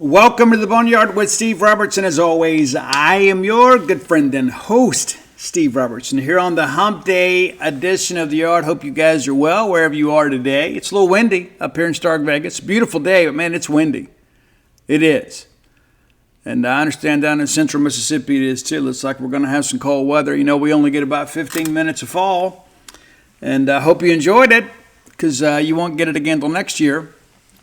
Welcome to the Boneyard with Steve Robertson. As always, I am your good friend and host, Steve Robertson, here on the Hump Day edition of the Yard. Hope you guys are well wherever you are today. It's a little windy up here in Stark Vegas. Beautiful day, but man, it's windy. It is. And I understand down in central Mississippi it is too. Looks like we're going to have some cold weather. You know, we only get about 15 minutes of fall. And I hope you enjoyed it because you won't get it again until next year.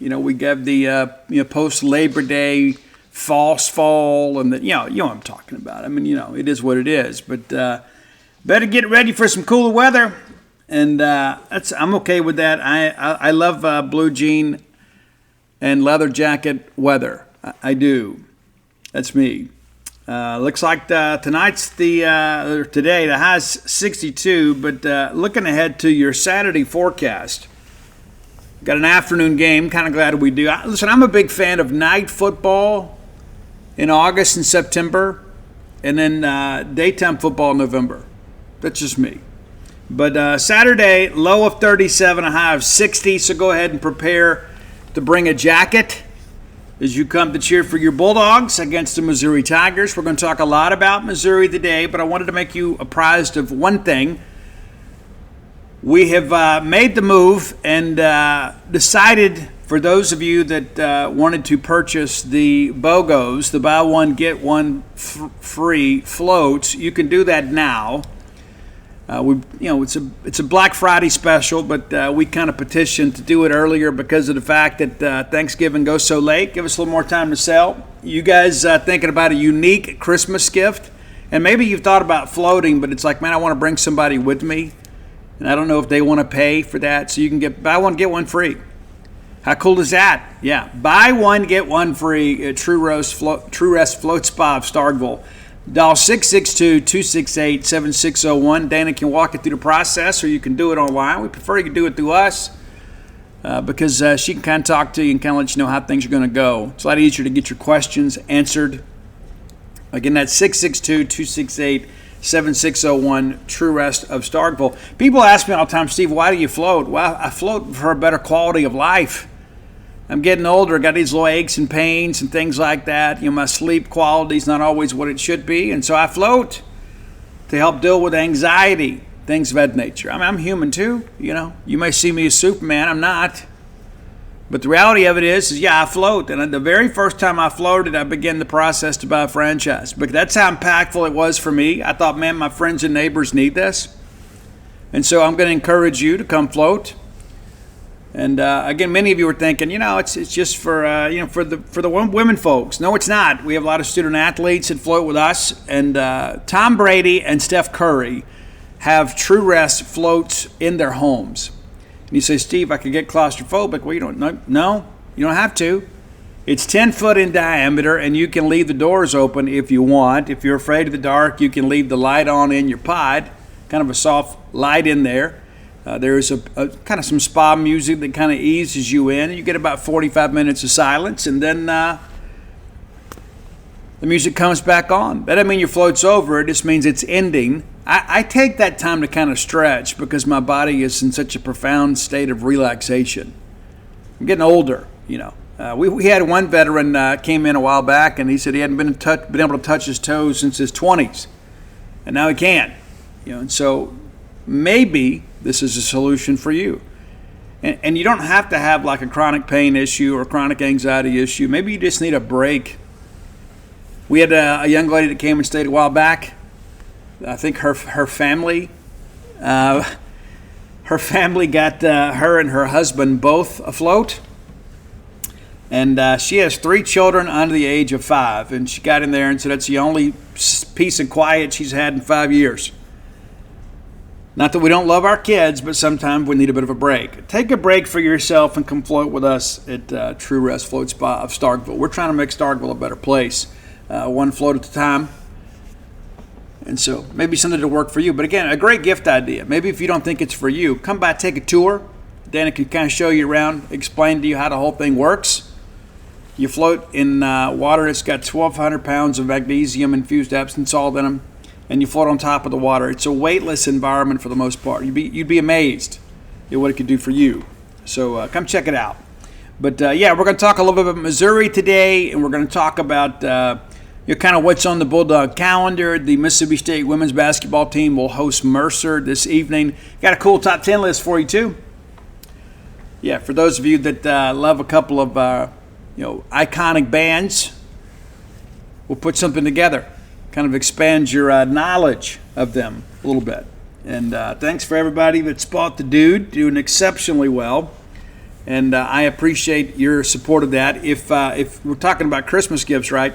You know, we have the post-Labor Day false fall, and you know what I'm talking about. I mean, you know, it is what it is. But better get ready for some cooler weather, and I'm okay with that. I love blue jean and leather jacket weather. I do. That's me. Looks like tonight's today the high's 62, but looking ahead to your Saturday forecast. Got an afternoon game. Kind of glad we do. Listen, I'm a big fan of night football in August and September, and then daytime football in November. That's just me. But Saturday, low of 37, a high of 60, so go ahead and prepare to bring a jacket as you come to cheer for your Bulldogs against the Missouri Tigers. We're going to talk a lot about Missouri today, but I wanted to make you apprised of one thing. We have made the move and decided, for those of you that wanted to purchase the BOGOs, the buy one, get one free floats, you can do that now. It's a Black Friday special, but we kind of petitioned to do it earlier because of the fact that Thanksgiving goes so late. Give us a little more time to sell. You guys thinking about a unique Christmas gift, and maybe you've thought about floating, but it's like, man, I want to bring somebody with me. And I don't know if they want to pay for that, so you can buy one, get one free. How cool is that? Yeah, buy one, get one free at True Rest Float Spa of Starkville. Dial 662-268-7601. Dana can walk you through the process, or you can do it online. We prefer you can do it through us because she can kind of talk to you and kind of let you know how things are going to go. It's a lot easier to get your questions answered. Again, that's 662-268-7601. 7601 True Rest of Starkville. People ask me all the time, Steve, why do you float? Well, I float for a better quality of life. I'm getting older, got these little aches and pains and things like that. You know, my sleep quality is not always what it should be, and so I float to help deal with anxiety, things of that nature. I mean, I'm human too, you know. You may see me as Superman, I'm not. But the reality of it is I float. And the very first time I floated, I began the process to buy a franchise. But that's how impactful it was for me. I thought, man, my friends and neighbors need this. And so I'm going to encourage you to come float. And again, many of you are thinking, you know, it's just for the women folks. No, it's not. We have a lot of student athletes that float with us. And Tom Brady and Steph Curry have True Rest floats in their homes. And you say, Steve, I could get claustrophobic. Well, you don't have to. It's 10 foot in diameter, and you can leave the doors open if you want. If you're afraid of the dark, you can leave the light on in your pod, kind of a soft light in there. There's a kind of some spa music that kind of eases you in. You get about 45 minutes of silence, and then the music comes back on. That doesn't mean your float's over. It just means it's ending. I take that time to kind of stretch because my body is in such a profound state of relaxation. I'm getting older, you know. We had one veteran came in a while back, and he said he hadn't been able to touch his toes since his 20s, and now he can. You know, and so maybe this is a solution for you. And you don't have to have like a chronic pain issue or a chronic anxiety issue. Maybe you just need a break. We had a young lady that came and stayed a while back. I think her family got her and her husband both afloat. And she has 3 children under the age of 5. And she got in there and said that's the only peace and quiet she's had in 5 years. Not that we don't love our kids, but sometimes we need a bit of a break. Take a break for yourself and come float with us at True Rest Float Spa of Starkville. We're trying to make Starkville a better place, one float at a time. And so maybe something to work for you. But again, a great gift idea. Maybe if you don't think it's for you, come by, take a tour. Dana can kind of show you around, explain to you how the whole thing works. You float in water that's got 1,200 pounds of magnesium-infused Epsom salt in them, and you float on top of the water. It's a weightless environment for the most part. You'd be amazed at what it could do for you. So come check it out. But yeah, we're going to talk a little bit about Missouri today, and we're going to talk about kind of what's on the Bulldog calendar. The Mississippi State women's basketball team will host Mercer this evening. Got a cool top 10 list for you too. Yeah, for those of you that love a couple of iconic bands, we'll put something together, kind of expand your knowledge of them a little bit. And thanks for everybody that's bought the dude, doing exceptionally well. And I appreciate your support of that. If we're talking about Christmas gifts, right,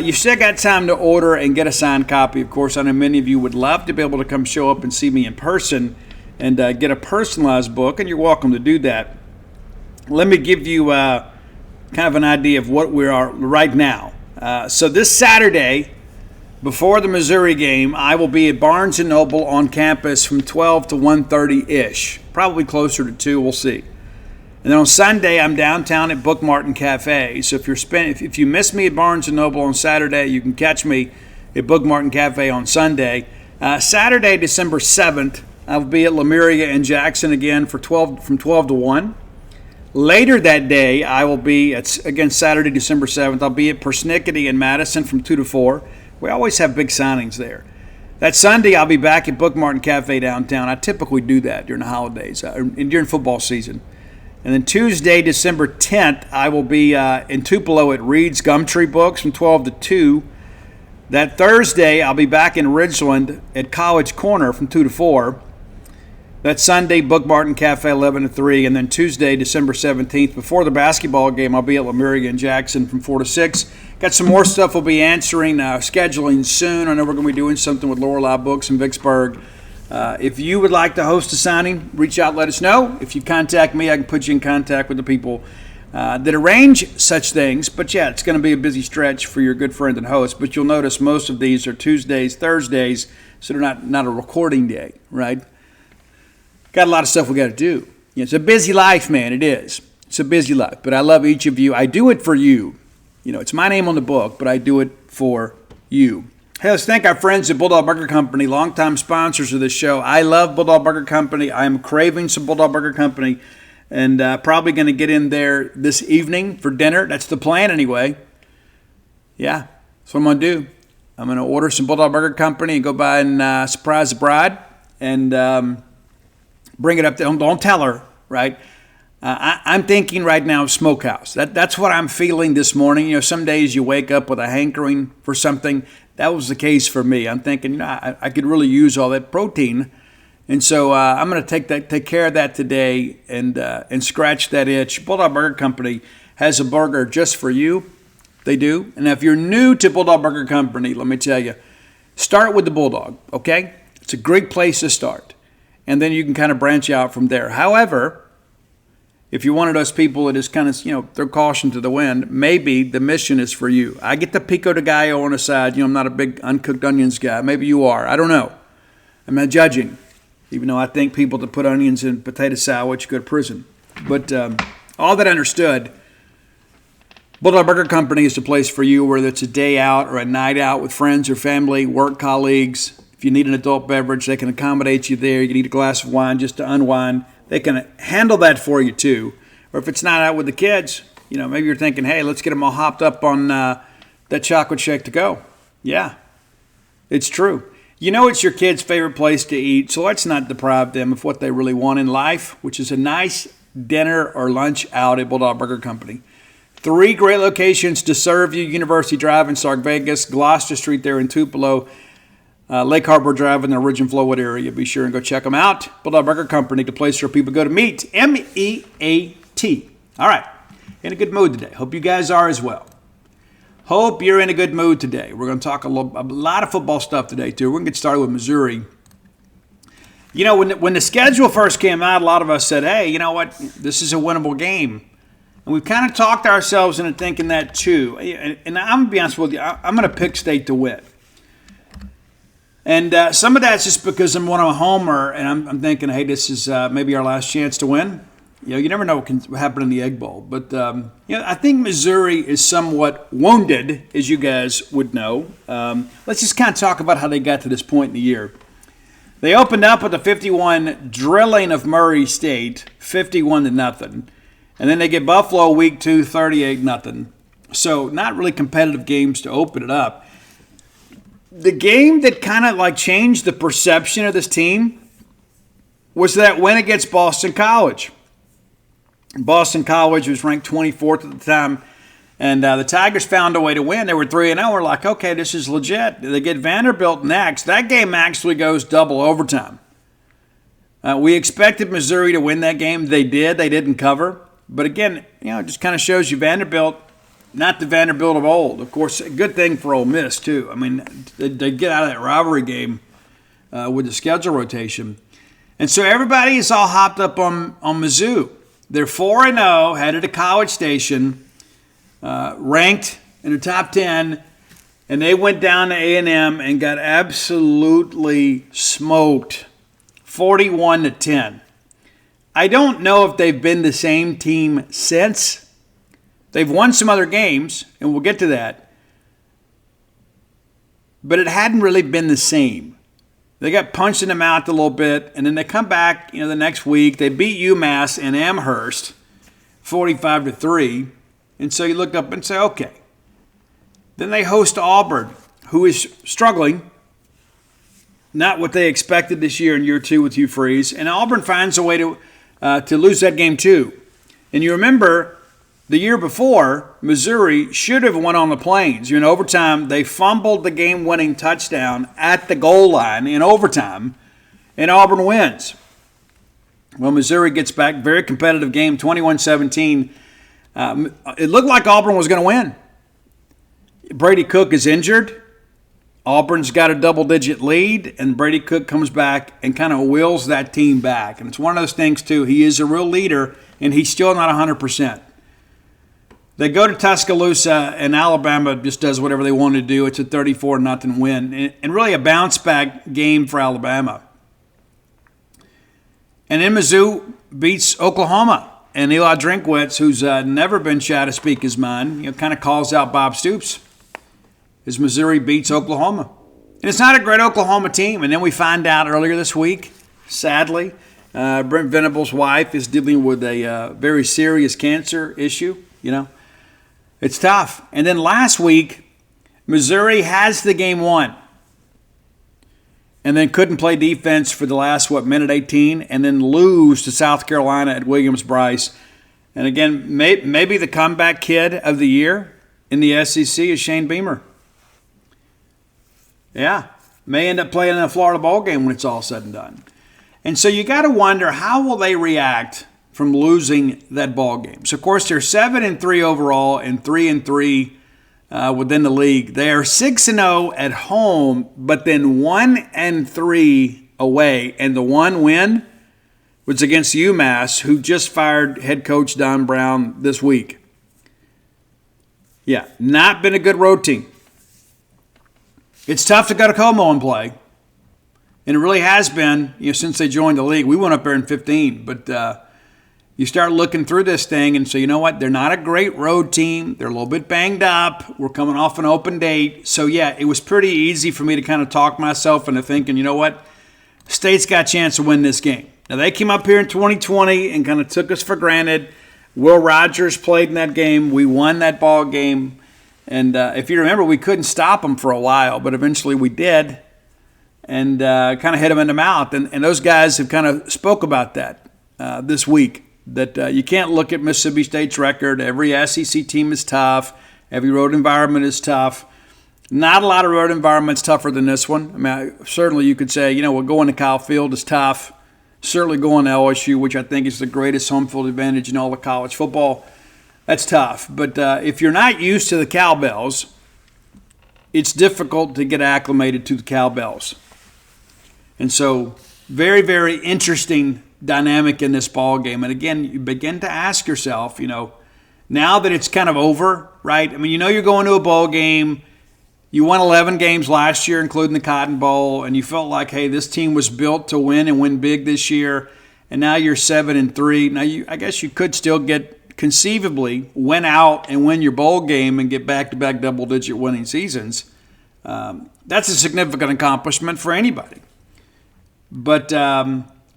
you still got time to order and get a signed copy. Of course, I know many of you would love to be able to come show up and see me in person and get a personalized book, and you're welcome to do that. Let me give you kind of an idea of what we are right now. So this Saturday, before the Missouri game, I will be at Barnes & Noble on campus from 12 to 1:30-ish, probably closer to 2, we'll see. And then on Sunday, I'm downtown at Book Martin Cafe. So if you miss me at Barnes & Noble on Saturday, you can catch me at Book Martin Cafe on Sunday. Saturday, December 7th, I'll be at Lemuria and Jackson again from 12 to 1. Later that day, I will be, again, Saturday, December 7th, I'll be at Persnickety in Madison from 2 to 4. We always have big signings there. That Sunday, I'll be back at Book Martin Cafe downtown. I typically do that during the holidays and during football season. And then Tuesday, December 10th, I will be in Tupelo at Reed's Gumtree Books from 12 to 2. That Thursday, I'll be back in Ridgeland at College Corner from 2 to 4. That Sunday, Book Martin Cafe 11 to 3. And then Tuesday, December 17th, before the basketball game, I'll be at Lemuria and Jackson from 4 to 6. Got some more stuff we'll be answering, scheduling soon. I know we're going to be doing something with Lorelei Books in Vicksburg. If you would like to host a signing, reach out, let us know. If you contact me, I can put you in contact with the people that arrange such things. But yeah, it's going to be a busy stretch for your good friend and host. But you'll notice most of these are Tuesdays, Thursdays, so they're not a recording day, right? Got a lot of stuff we got to do. It's a busy life, man. It is. It's a busy life. But I love each of you. I do it for you. It's my name on the book, but I do it for you. Hey, let's thank our friends at Bulldog Burger Company, longtime sponsors of this show. I love Bulldog Burger Company. I'm craving some Bulldog Burger Company, and probably going to get in there this evening for dinner. That's the plan anyway. Yeah, that's what I'm going to do. I'm going to order some Bulldog Burger Company and go by and surprise the bride and bring it up there. Don't tell her, right? I'm thinking right now of smokehouse. That's what I'm feeling this morning. Some days you wake up with a hankering for something. That was the case for me. I'm thinking, I could really use all that protein, and so I'm going to take care of that today and scratch that itch. Bulldog Burger Company has a burger just for you. They do. And if you're new to Bulldog Burger Company, let me tell you, start with the Bulldog. Okay, it's a great place to start, and then you can kind of branch out from there. However, if you're one of those people that is kind of, throw caution to the wind, maybe the mission is for you. I get the pico de gallo on the side. I'm not a big uncooked onions guy. Maybe you are. I don't know. I'm not judging, even though I think people that put onions in potato salad should go to prison. But all that understood, Bulldog Burger Company is the place for you, whether it's a day out or a night out with friends or family, work colleagues. If you need an adult beverage, they can accommodate you there. You need a glass of wine just to unwind. They can handle that for you too. Or if it's not out with the kids, maybe you're thinking, hey, let's get them all hopped up on that chocolate shake to go. Yeah, it's true. It's your kids' favorite place to eat, so let's not deprive them of what they really want in life, which is a nice dinner or lunch out at Bulldog Burger Company. 3 great locations to serve you: University Drive in Sark Vegas, Gloucester Street there in Tupelo, Lake Harbor Drive in the Ridge and Flowwood area. Be sure and go check them out. Bulldog Burger Company, the place where people go to meet. M-E-A-T. All right. In a good mood today. Hope you guys are as well. Hope you're in a good mood today. We're going to talk a lot of football stuff today, too. We're going to get started with Missouri. When the schedule first came out, a lot of us said, hey, you know what? This is a winnable game. And we've kind of talked ourselves into thinking that, too. And I'm going to be honest with you. I'm going to pick State to win. And some of that's just because I'm a homer, and I'm thinking, hey, this is maybe our last chance to win. You never know what can happen in the Egg Bowl. But, I think Missouri is somewhat wounded, as you guys would know. Let's just kind of talk about how they got to this point in the year. They opened up with a 51 drilling of Murray State, 51-0. And then they get Buffalo week 2, 38-0. So not really competitive games to open it up. The game that kind of like changed the perception of this team was that win against Boston College. Boston College was ranked 24th at the time, and the Tigers found a way to win. They were 3-0. We're like, okay, this is legit. They get Vanderbilt next. That game actually goes double overtime. We expected Missouri to win that game. They did. They didn't cover. But again, it just kind of shows you Vanderbilt, not the Vanderbilt of old. Of course, a good thing for Ole Miss, too. I mean, they get out of that rivalry game with the schedule rotation. And so everybody is all hopped up on Mizzou. They're 4-0, headed to College Station, ranked in the top 10, and they went down to A&M and got absolutely smoked, 41-10. I don't know if they've been the same team since. They've won some other games, and we'll get to that. But it hadn't really been the same. They got punched in the mouth a little bit, and then they come back, the next week. They beat UMass in Amherst, 45-3. And so you look up and say, okay. Then they host Auburn, who is struggling. Not what they expected this year in year 2 with Hugh Freeze. And Auburn finds a way to lose that game too. And you remember the year before, Missouri should have won on the Plains. In overtime, they fumbled the game-winning touchdown at the goal line in overtime, and Auburn wins. Well, Missouri gets back, very competitive game, 21-17. It looked like Auburn was going to win. Brady Cook is injured. Auburn's got a double-digit lead, and Brady Cook comes back and kind of wheels that team back. And it's one of those things, too. He is a real leader, and he's still not 100%. They go to Tuscaloosa, and Alabama just does whatever they want to do. It's a 34-0 win, and really a bounce-back game for Alabama. And then Mizzou beats Oklahoma. And Eli Drinkwitz, who's never been shy to speak his mind, kind of calls out Bob Stoops as Missouri beats Oklahoma. And it's not a great Oklahoma team. And then we find out earlier this week, sadly, Brent Venables' wife is dealing with a very serious cancer issue, It's tough. And then last week, Missouri has the game won. And then couldn't play defense for the last, minute 18, and then lose to South Carolina at Williams-Brice. And again, maybe the comeback kid of the year in the SEC is Shane Beamer. Yeah, may end up playing in a Florida ball game when it's all said and done. And so you got to wonder, how will they react from losing that ball game? So, of course, they're 7-3 overall and 3-3 within the league. They are 6-0 at home, but then 1-3 away. And the one win was against UMass, who just fired head coach Don Brown this week. Yeah, not been a good road team. It's tough to go to Como and play. And it really has been, since they joined the league. We went up there in 15, but you start looking through this thing and say, you know what? They're not a great road team. They're a little bit banged up. We're coming off an open date. So, yeah, it was pretty easy for me to kind of talk myself into thinking, you know what? State's got a chance to win this game. Now, they came up here in 2020 and kind of took us for granted. Will Rogers played in that game. We won that ball game. And if you remember, we couldn't stop them for a while, but eventually we did and kind of hit them in the mouth. And those guys have kind of spoke about that this week. That you can't look at Mississippi State's record. Every SEC team is tough. Every road environment is tough. Not a lot of road environments tougher than this one. I mean, certainly you could say, well, going to Kyle Field is tough. Certainly going to LSU, which I think is the greatest home field advantage in all of college football, that's tough. But if you're not used to the cowbells, it's difficult to get acclimated to the cowbells. And so very, very interesting dynamic in this ball game. And again, you begin to ask yourself, now that it's kind of over, right? I mean, you're going to a bowl game. You won 11 games last year, including the Cotton Bowl, and you felt like, hey, this team was built to win and win big this year. And now you're 7-3. Now, I guess you could still conceivably win out and win your bowl game and get back-to-back double-digit winning seasons. That's a significant accomplishment for anybody. But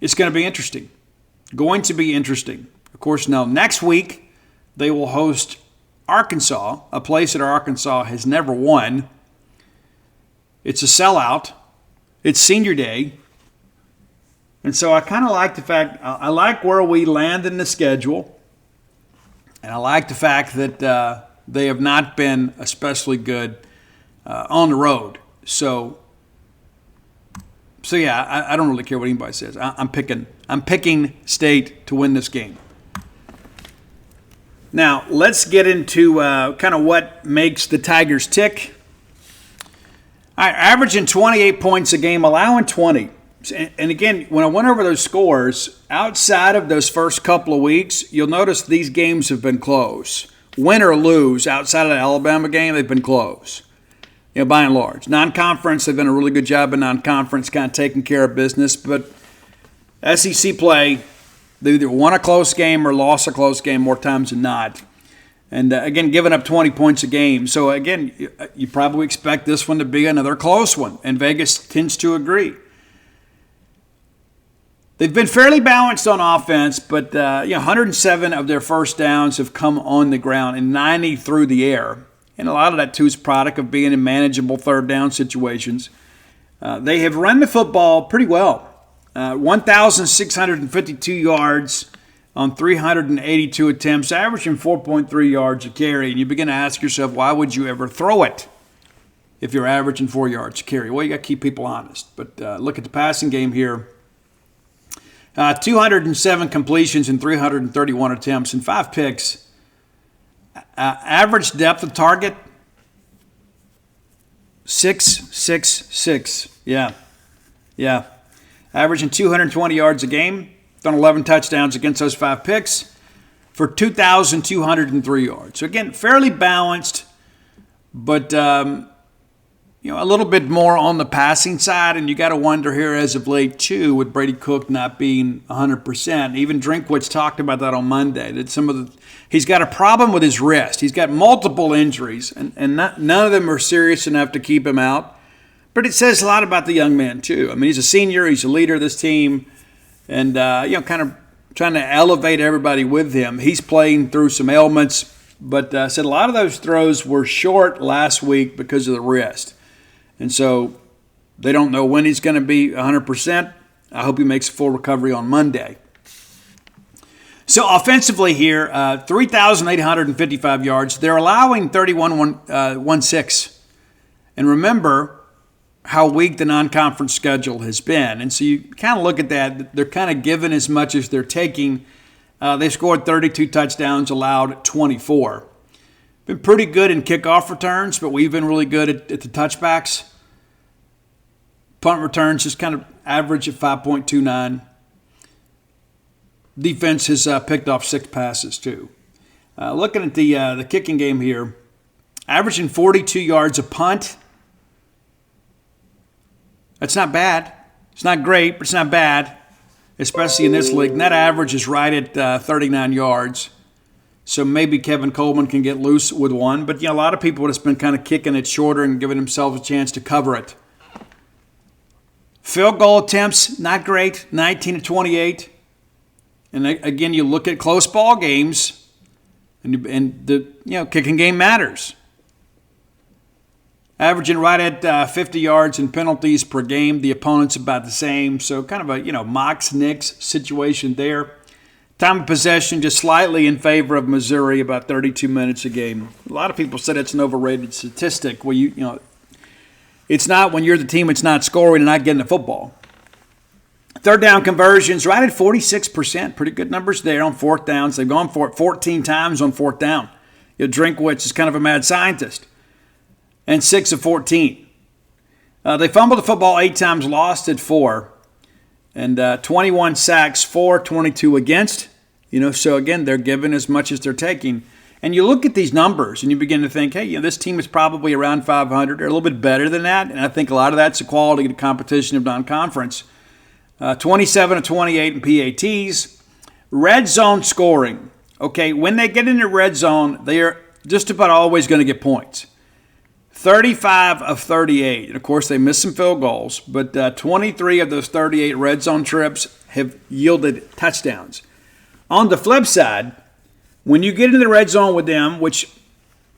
it's going to be interesting. Of course, now next week they will host Arkansas, a place that Arkansas has never won. It's a sellout. It's senior day. And so I kind of like the fact, I like where we land in the schedule. And I like the fact that they have not been especially good on the road. So yeah, I don't really care what anybody says. I'm picking State to win this game. Now, let's get into kind of what makes the Tigers tick. All right, averaging 28 points a game, allowing 20. And again, when I went over those scores, outside of those first couple of weeks, you'll notice these games have been close. Win or lose, outside of the Alabama game, they've been close, by and large. Non-conference, they've done a really good job in non-conference, kind of taking care of business. But SEC play, they either won a close game or lost a close game more times than not. And again, giving up 20 points a game. So again, you probably expect this one to be another close one. And Vegas tends to agree. They've been fairly balanced on offense, but 107 of their first downs have come on the ground and 90 through the air. And a lot of that, too, is product of being in manageable third down situations. They have run the football pretty well. 1,652 yards on 382 attempts, averaging 4.3 yards a carry. And you begin to ask yourself, why would you ever throw it if you're averaging 4 yards a carry? Well, you got to keep people honest. But look at the passing game here. 207 completions and 331 attempts and 5 picks. Average depth of target, 6.66. Yeah. Averaging 220 yards a game. Done 11 touchdowns against those 5 picks for 2,203 yards. So again, fairly balanced, but a little bit more on the passing side. And you got to wonder here as of late too, with Brady Cook not being 100%. Even Drinkwitz talked about that on Monday. That he's got a problem with his wrist. He's got multiple injuries, and none of them are serious enough to keep him out. But it says a lot about the young man too. I mean, he's a senior. He's a leader of this team. And, kind of trying to elevate everybody with him. He's playing through some ailments, but said a lot of those throws were short last week because of the wrist. And so they don't know when he's going to be 100%. I hope he makes a full recovery on Monday. So offensively here, 3,855 yards. They're allowing 31-1-6. And remember how weak the non-conference schedule has been. And so you kind of look at that. They're kind of giving as much as they're taking. They scored 32 touchdowns, allowed 24. Been pretty good in kickoff returns, but we've been really good at the touchbacks. Punt returns just kind of average at 5.29. Defense has picked off 6 passes too. Looking at the kicking game here, averaging 42 yards a punt. That's not bad. It's not great, but it's not bad, especially in this league. And that average is right at 39 yards. So maybe Kevin Coleman can get loose with one. But, a lot of people have just been kind of kicking it shorter and giving themselves a chance to cover it. Field goal attempts, not great, 19-28. And again, you look at close ball games, and the kicking game matters. Averaging right at 50 yards in penalties per game. The opponent's about the same. So kind of a, Mox-Knicks situation there. Time of possession just slightly in favor of Missouri, about 32 minutes a game. A lot of people said it's an overrated statistic. Well, it's not when you're the team, it's not scoring and not getting the football. Third down conversions right at 46%. Pretty good numbers there on fourth downs. They've gone for it 14 times on fourth down. Drinkwitz is kind of a mad scientist. And 6 of 14. They fumbled the football 8 times, lost at 4. And 21 sacks for, 22 against. So again, they're giving as much as they're taking. And you look at these numbers and you begin to think, hey, this team is probably around 500 or a little bit better than that. And I think a lot of that's the quality of the competition of non-conference. 27 of 28 in PATs. Red zone scoring. Okay, when they get into red zone, they are just about always going to get points. 35 of 38. And, of course, they missed some field goals. But 23 of those 38 red zone trips have yielded touchdowns. On the flip side, when you get into the red zone with them, which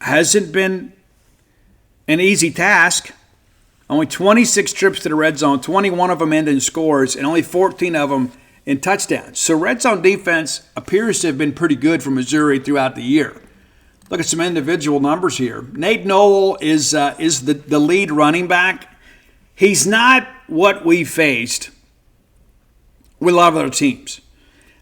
hasn't been an easy task, only 26 trips to the red zone, 21 of them end in scores, and only 14 of them in touchdowns. So red zone defense appears to have been pretty good for Missouri throughout the year. Look at some individual numbers here. Nate Noel is the lead running back. He's not what we faced with a lot of other teams.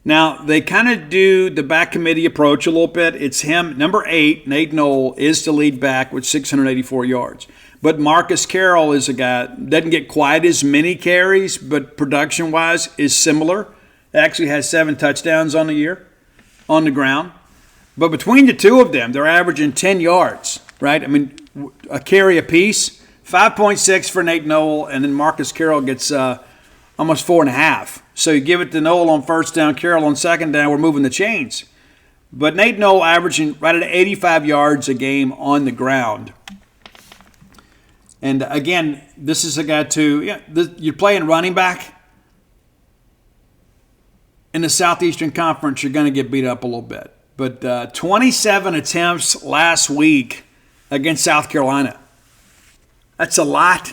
Now, they kind of do the back committee approach a little bit. It's him, number 8, Nate Noel, is the lead back with 684 yards. But Marcus Carroll is a guy that doesn't get quite as many carries, but production-wise is similar. Actually has 7 touchdowns on the year on the ground. But between the two of them, they're averaging 10 yards, right? I mean, a carry apiece. 5.6 for Nate Noel, and then Marcus Carroll gets almost 4.5. So you give it to Noel on first down, Carroll on second down, we're moving the chains. But Nate Noel averaging right at 85 yards a game on the ground. And again, this is a guy too, you're playing running back. In the Southeastern Conference, you're going to get beat up a little bit. But 27 attempts last week against South Carolina. That's a lot.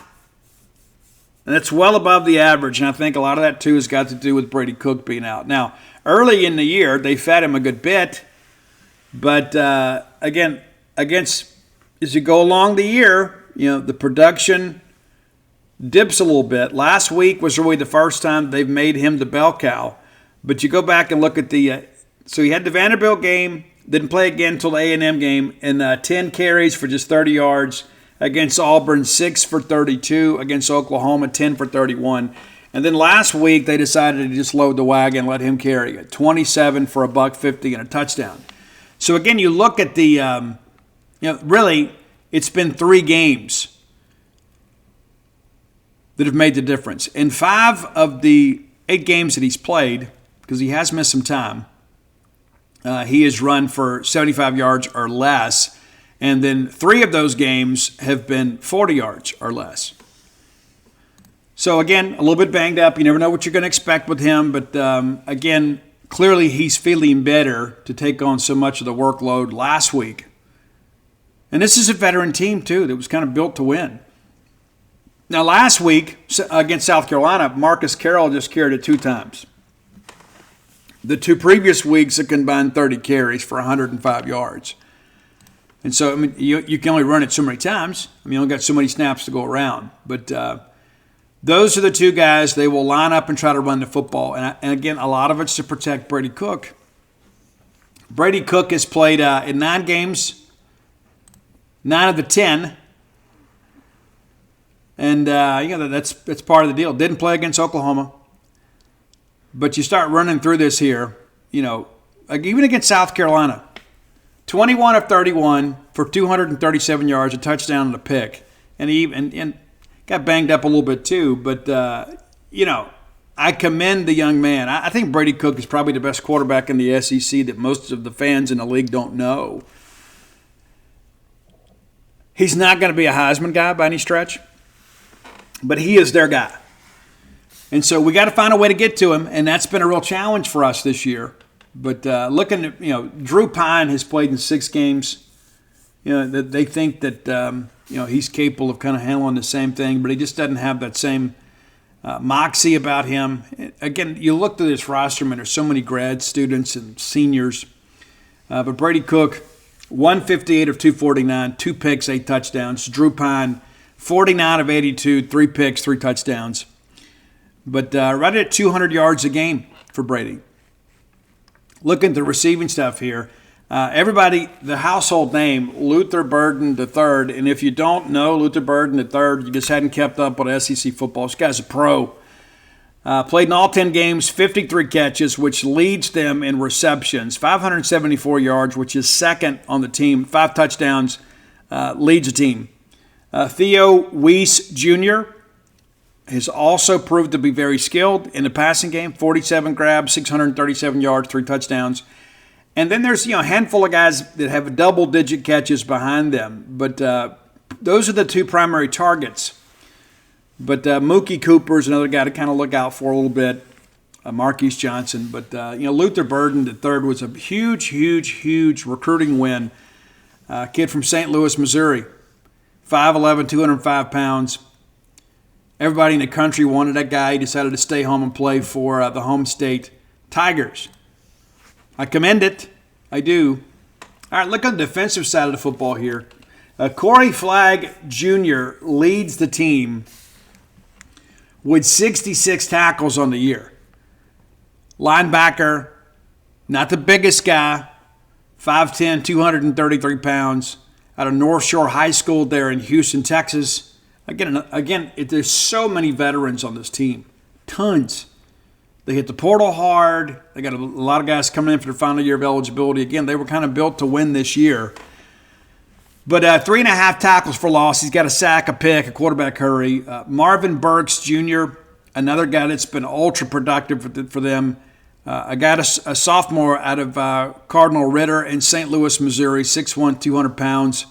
And that's well above the average. And I think a lot of that, too, has got to do with Brady Cook being out. Now, early in the year, they fed him a good bit. But, again, as you go along the year, the production dips a little bit. Last week was really the first time they've made him the bell cow. But you go back and look at so he had the Vanderbilt game, didn't play again until the A&M game, and 10 carries for just 30 yards. Against Auburn, 6 for 32. Against Oklahoma, 10 for 31. And then last week, they decided to just load the wagon and let him carry it. 27 for $150 and a touchdown. So again, you look at the, really, it's been 3 games that have made the difference. In 5 of the 8 games that he's played, because he has missed some time, he has run for 75 yards or less. And then 3 of those games have been 40 yards or less. So, again, a little bit banged up. You never know what you're going to expect with him. But, again, clearly he's feeling better to take on so much of the workload last week. And this is a veteran team, too, that was kind of built to win. Now, last week against South Carolina, Marcus Carroll just carried it 2 times. The 2 previous weeks, it combined 30 carries for 105 yards. And so, I mean, you can only run it so many times. I mean, you only got so many snaps to go around. But those are the 2 guys. They will line up and try to run the football. And again, a lot of it's to protect Brady Cook. Brady Cook has played in 9 games, 9 of the 10. And, that's part of the deal. Didn't play against Oklahoma. But you start running through this here, even against South Carolina. 21 of 31 for 237 yards, a touchdown and a pick. And he and got banged up a little bit too. But, I commend the young man. I think Brady Cook is probably the best quarterback in the SEC that most of the fans in the league don't know. He's not going to be a Heisman guy by any stretch, but he is their guy. And so we got to find a way to get to him, and that's been a real challenge for us this year. But looking at, Drew Pine has played in 6 games. That they think that, he's capable of kind of handling the same thing, but he just doesn't have that same moxie about him. Again, you look through this roster, and there's so many grad students and seniors. But Brady Cook, 158 of 249, 2 picks, 8 touchdowns. Drew Pine, 49 of 82, 3 picks, 3 touchdowns. But right at 200 yards a game for Brady. Looking at the receiving stuff here, everybody, the household name, Luther Burden III. And if you don't know Luther Burden III, you just hadn't kept up with SEC football. This guy's a pro. Played in all 10 games, 53 catches, which leads them in receptions. 574 yards, which is second on the team. 5 touchdowns, leads the team. Theo Weiss Jr. has also proved to be very skilled in the passing game. 47 grabs, 637 yards, 3 touchdowns. And then there's a handful of guys that have double-digit catches behind them. But those are the 2 primary targets. But Mookie Cooper is another guy to kind of look out for a little bit. Marquise Johnson. But, Luther Burden, the third, was a huge recruiting win. Kid from St. Louis, Missouri, 5'11", 205 pounds. Everybody in the country wanted that guy. He decided to stay home and play for the home state Tigers. I commend it. I do. All right, look on the defensive side of the football here. Corey Flagg Jr. leads the team with 66 tackles on the year. Linebacker, not the biggest guy, 5'10", 233 pounds, out of North Shore High School there in Houston, Texas. Again, there's so many veterans on this team. Tons. They hit the portal hard. They got a lot of guys coming in for their final year of eligibility. Again, they were kind of built to win this year. But 3.5 tackles for loss. He's got a sack, a pick, a quarterback hurry. Marvin Burks Jr., another guy that's been ultra productive for them. A sophomore out of Cardinal Ritter in St. Louis, Missouri, 6'1", 200 pounds.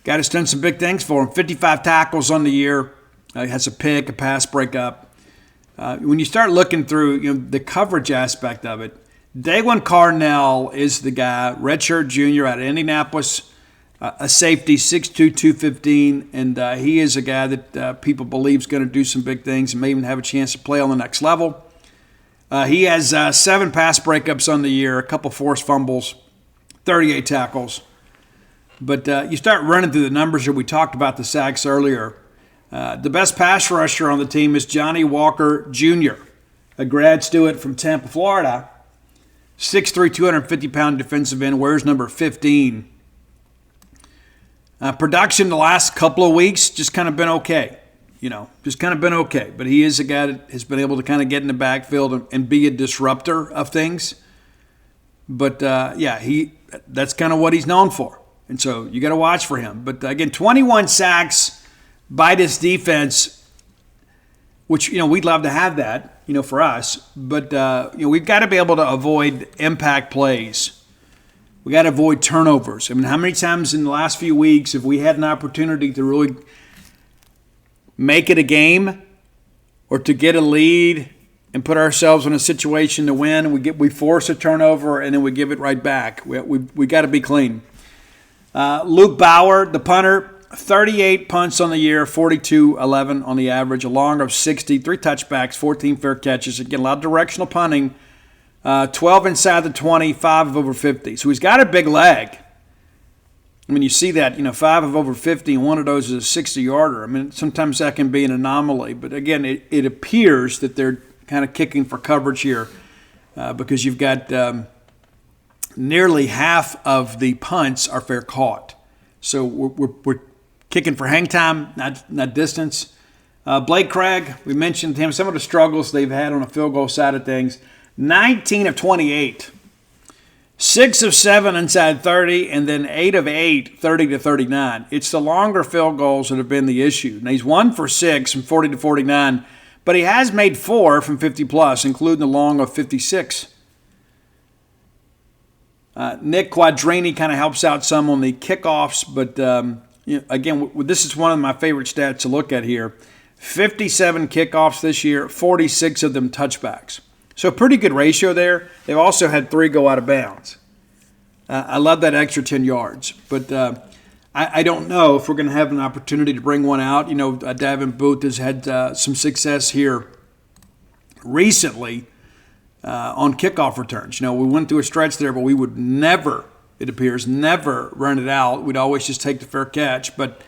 Guy that's done some big things for him. 55 tackles on the year. He has a pick, a pass breakup. When you start looking through the coverage aspect of it, Daywin Carnell is the guy, redshirt junior out of Indianapolis, a safety, 6'2", 215, and he is a guy that people believe is going to do some big things and may even have a chance to play on the next level. He has 7 pass breakups on the year, a couple forced fumbles, 38 tackles. But you start running through the numbers here. We talked about the sacks earlier. The best pass rusher on the team is Johnny Walker Jr., a grad student from Tampa, Florida, 6'3", 250-pound defensive end, wears number 15. Production the last couple of weeks just kind of been okay. But he is a guy that has been able to kind of get in the backfield and be a disruptor of things. But, that's kind of what he's known for. And so you got to watch for him. But, again, 21 sacks by this defense, which, we'd love to have that, for us. But, we've got to be able to avoid impact plays. We got to avoid turnovers. How many times in the last few weeks have we had an opportunity to really make it a game or to get a lead and put ourselves in a situation to win? We force a turnover and then we give it right back. We got to be clean. Luke Bauer, the punter, 38 punts on the year, 42-11 on the average, a long of 60, 3 touchbacks, 14 fair catches. Again, a lot of directional punting. 12 inside the 20, 5 of over 50. So he's got a big leg. You see that, 5 of over 50, and one of those is a 60-yarder. Sometimes that can be an anomaly. But, again, it appears that they're kind of kicking for coverage here because you've got nearly half of the punts are fair caught. So we're kicking for hang time, not distance. Blake Craig, we mentioned him, some of the struggles they've had on the field goal side of things. 19 of 28, 6 of 7 inside 30, and then 8 of 8, 30 to 39. It's the longer field goals that have been the issue. Now, he's 1 for 6 from 40 to 49, but he has made 4 from 50 plus, including the long of 56. Nick Quadrini kind of helps out some on the kickoffs, but again, this is one of my favorite stats to look at here. 57 kickoffs this year, 46 of them touchbacks. So a pretty good ratio there. They've also had 3 go out of bounds. I love that extra 10 yards. But I don't know if we're going to have an opportunity to bring one out. Davin Booth has had some success here recently on kickoff returns. We went through a stretch there, but we would never, it appears, never run it out. We'd always just take the fair catch. But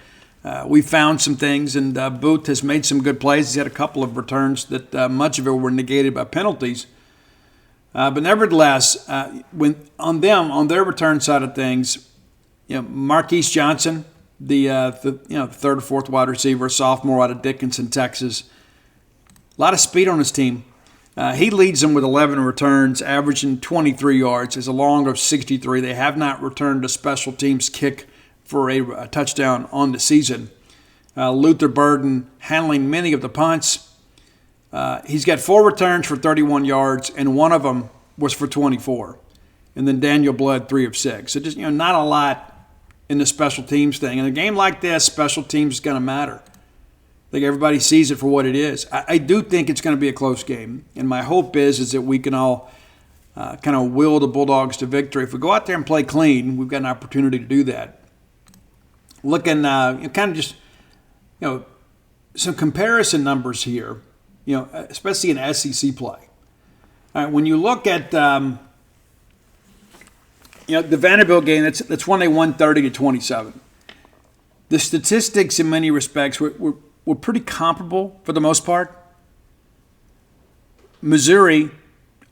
we found some things, and Booth has made some good plays. He's had a couple of returns that much of it were negated by penalties. But nevertheless, on their return side of things, Marquise Johnson, the third or fourth wide receiver, sophomore out of Dickinson, Texas, a lot of speed on his team. He leads them with 11 returns, averaging 23 yards. Has a long of 63. They have not returned a special teams kick for a touchdown on the season. Luther Burden handling many of the punts. He's got 4 returns for 31 yards, and one of them was for 24. And then Daniel Blood, 3 of 6. So just, not a lot in the special teams thing. In a game like this, special teams is going to matter. I think everybody sees it for what it is. I do think it's going to be a close game, and my hope is that we can all kind of will the Bulldogs to victory. If we go out there and play clean, we've got an opportunity to do that. Looking, kind of just, some comparison numbers here, especially in SEC play. All right, when you look at, the Vanderbilt game, that's when they won 30-27. The statistics, in many respects, were pretty comparable for the most part. Missouri,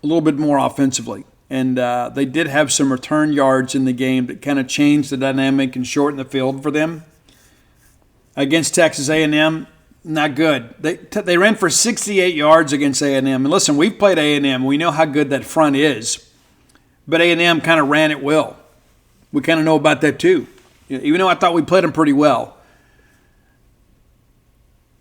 a little bit more offensively. And they did have some return yards in the game that kind of changed the dynamic and shortened the field for them. Against Texas A&M, not good. They ran for 68 yards against A&M. And listen, we've played A&M. We know how good that front is. But A&M kind of ran it well. We kind of know about that too. Even though I thought we played them pretty well.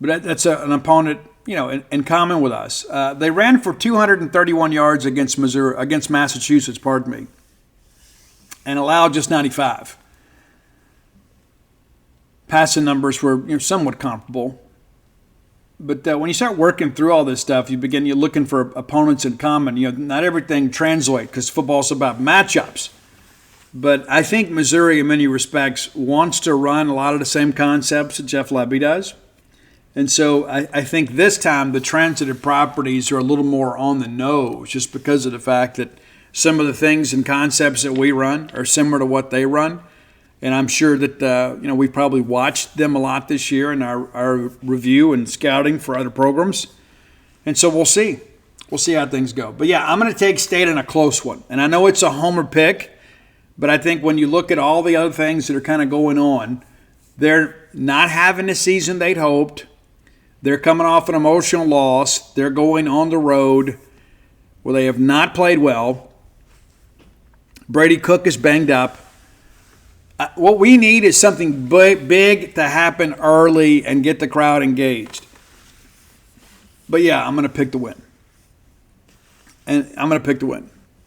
But that's an opponent, in common with us. They ran for 231 yards against Massachusetts, and allowed just 95. Passing numbers were somewhat comparable. But when you start working through all this stuff, you're looking for opponents in common. Not everything translates because football's about matchups. But I think Missouri, in many respects, wants to run a lot of the same concepts that Jeff Lebby does. And so I think this time the transitive properties are a little more on the nose just because of the fact that some of the things and concepts that we run are similar to what they run. And I'm sure that, we probably watched them a lot this year in our review and scouting for other programs. And so we'll see. We'll see how things go. But, yeah, I'm going to take State in a close one. And I know it's a homer pick, but I think when you look at all the other things that are kind of going on, they're not having the season they'd hoped. They're coming off an emotional loss. They're going on the road where they have not played well. Brady Cook is banged up. What we need is something big to happen early and get the crowd engaged. But, yeah, I'm going to pick the win.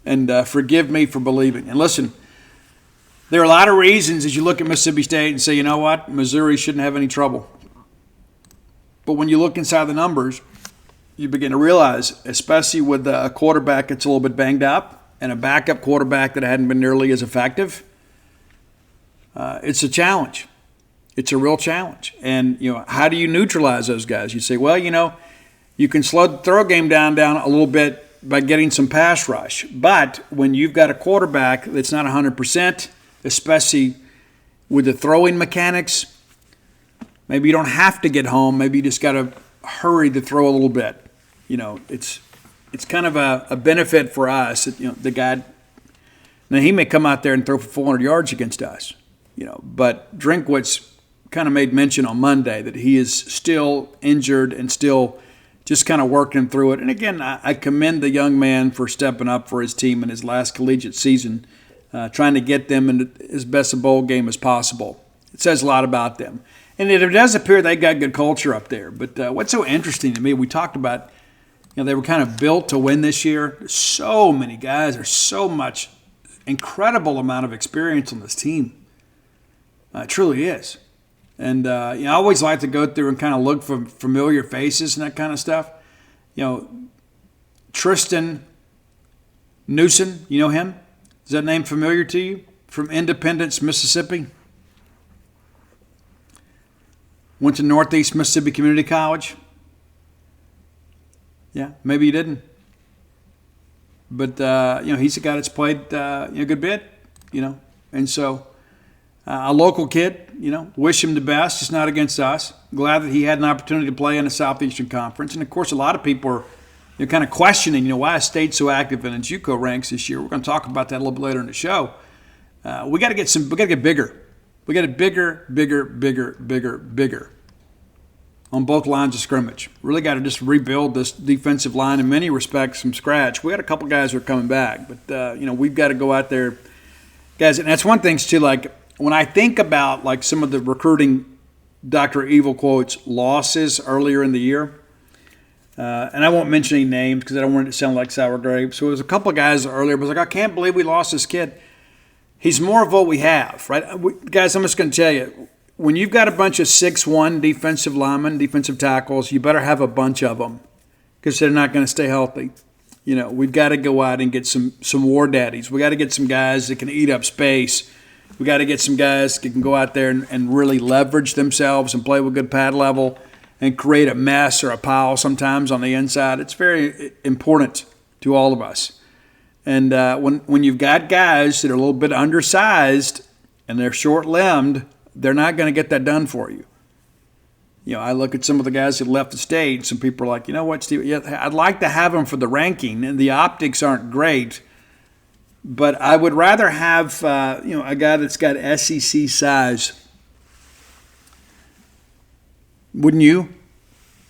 And forgive me for believing. And listen, there are a lot of reasons as you look at Mississippi State and say, you know what, Missouri shouldn't have any trouble. But when you look inside the numbers, you begin to realize, especially with a quarterback that's a little bit banged up and a backup quarterback that hadn't been nearly as effective, it's a challenge. It's a real challenge. And, how do you neutralize those guys? You say, well, you can slow the throw game down a little bit by getting some pass rush. But when you've got a quarterback that's not 100%, especially with the throwing mechanics, maybe you don't have to get home. Maybe you just got to hurry to throw a little bit. It's kind of a benefit for us. The guy, now he may come out there and throw for 400 yards against us. But Drinkwitz kind of made mention on Monday that he is still injured and still just kind of working through it. And again, I commend the young man for stepping up for his team in his last collegiate season, trying to get them into as best a bowl game as possible. It says a lot about them. And it does appear they got good culture up there. But what's so interesting to me, we talked about, they were kind of built to win this year. There's so many guys. There's so much incredible amount of experience on this team. It truly is. And, I always like to go through and kind of look for familiar faces and that kind of stuff. Tristan Newsom, you know him? Is that name familiar to you? From Independence, Mississippi. Went to Northeast Mississippi Community College. Yeah, maybe you didn't. But, he's a guy that's played a good bit, And so a local kid, wish him the best. It's not against us. Glad that he had an opportunity to play in the Southeastern Conference. And, of course, a lot of people are kind of questioning, why is State so active in the JUCO ranks this year. We're going to talk about that a little bit later in the show. We got to get bigger. We got to bigger on both lines of scrimmage. Really got to just rebuild this defensive line in many respects from scratch. We got a couple guys who are coming back, but we've got to go out there, guys. And that's one thing too. Like when I think about like some of the recruiting, Dr. Evil quotes losses earlier in the year, and I won't mention any names because I don't want it to sound like sour grapes. So it was a couple of guys earlier, but I was like, I can't believe we lost this kid. He's more of what we have, right? Guys, I'm just going to tell you, when you've got a bunch of 6'1" defensive linemen, defensive tackles, you better have a bunch of them because they're not going to stay healthy. We've got to go out and get some war daddies. We got to get some guys that can eat up space. We got to get some guys that can go out there and really leverage themselves and play with good pad level and create a mess or a pile sometimes on the inside. It's very important to all of us. And when you've got guys that are a little bit undersized and they're short-limbed, they're not going to get that done for you. I look at some of the guys that left the stage. Some people are like, you know what, Steve? Yeah, I'd like to have them for the ranking, and the optics aren't great. But I would rather have, a guy that's got SEC size. Wouldn't you?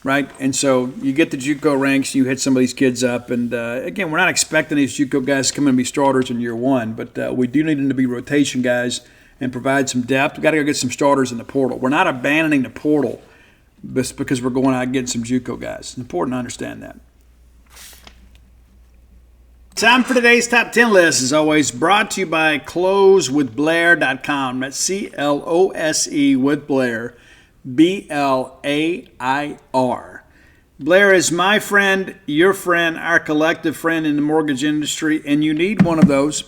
Right? And so you get the JUCO ranks, you hit some of these kids up. And, again, we're not expecting these JUCO guys to come in and be starters in year one. But we do need them to be rotation guys and provide some depth. We've got to go get some starters in the portal. We're not abandoning the portal just because we're going out and getting some JUCO guys. It's important to understand that. Time for today's top 10 list, as always, brought to you by closewithblair.com. That's C-L-O-S-E with Blair, B-L-A-I-R. Blair is my friend, your friend, our collective friend in the mortgage industry, and you need one of those.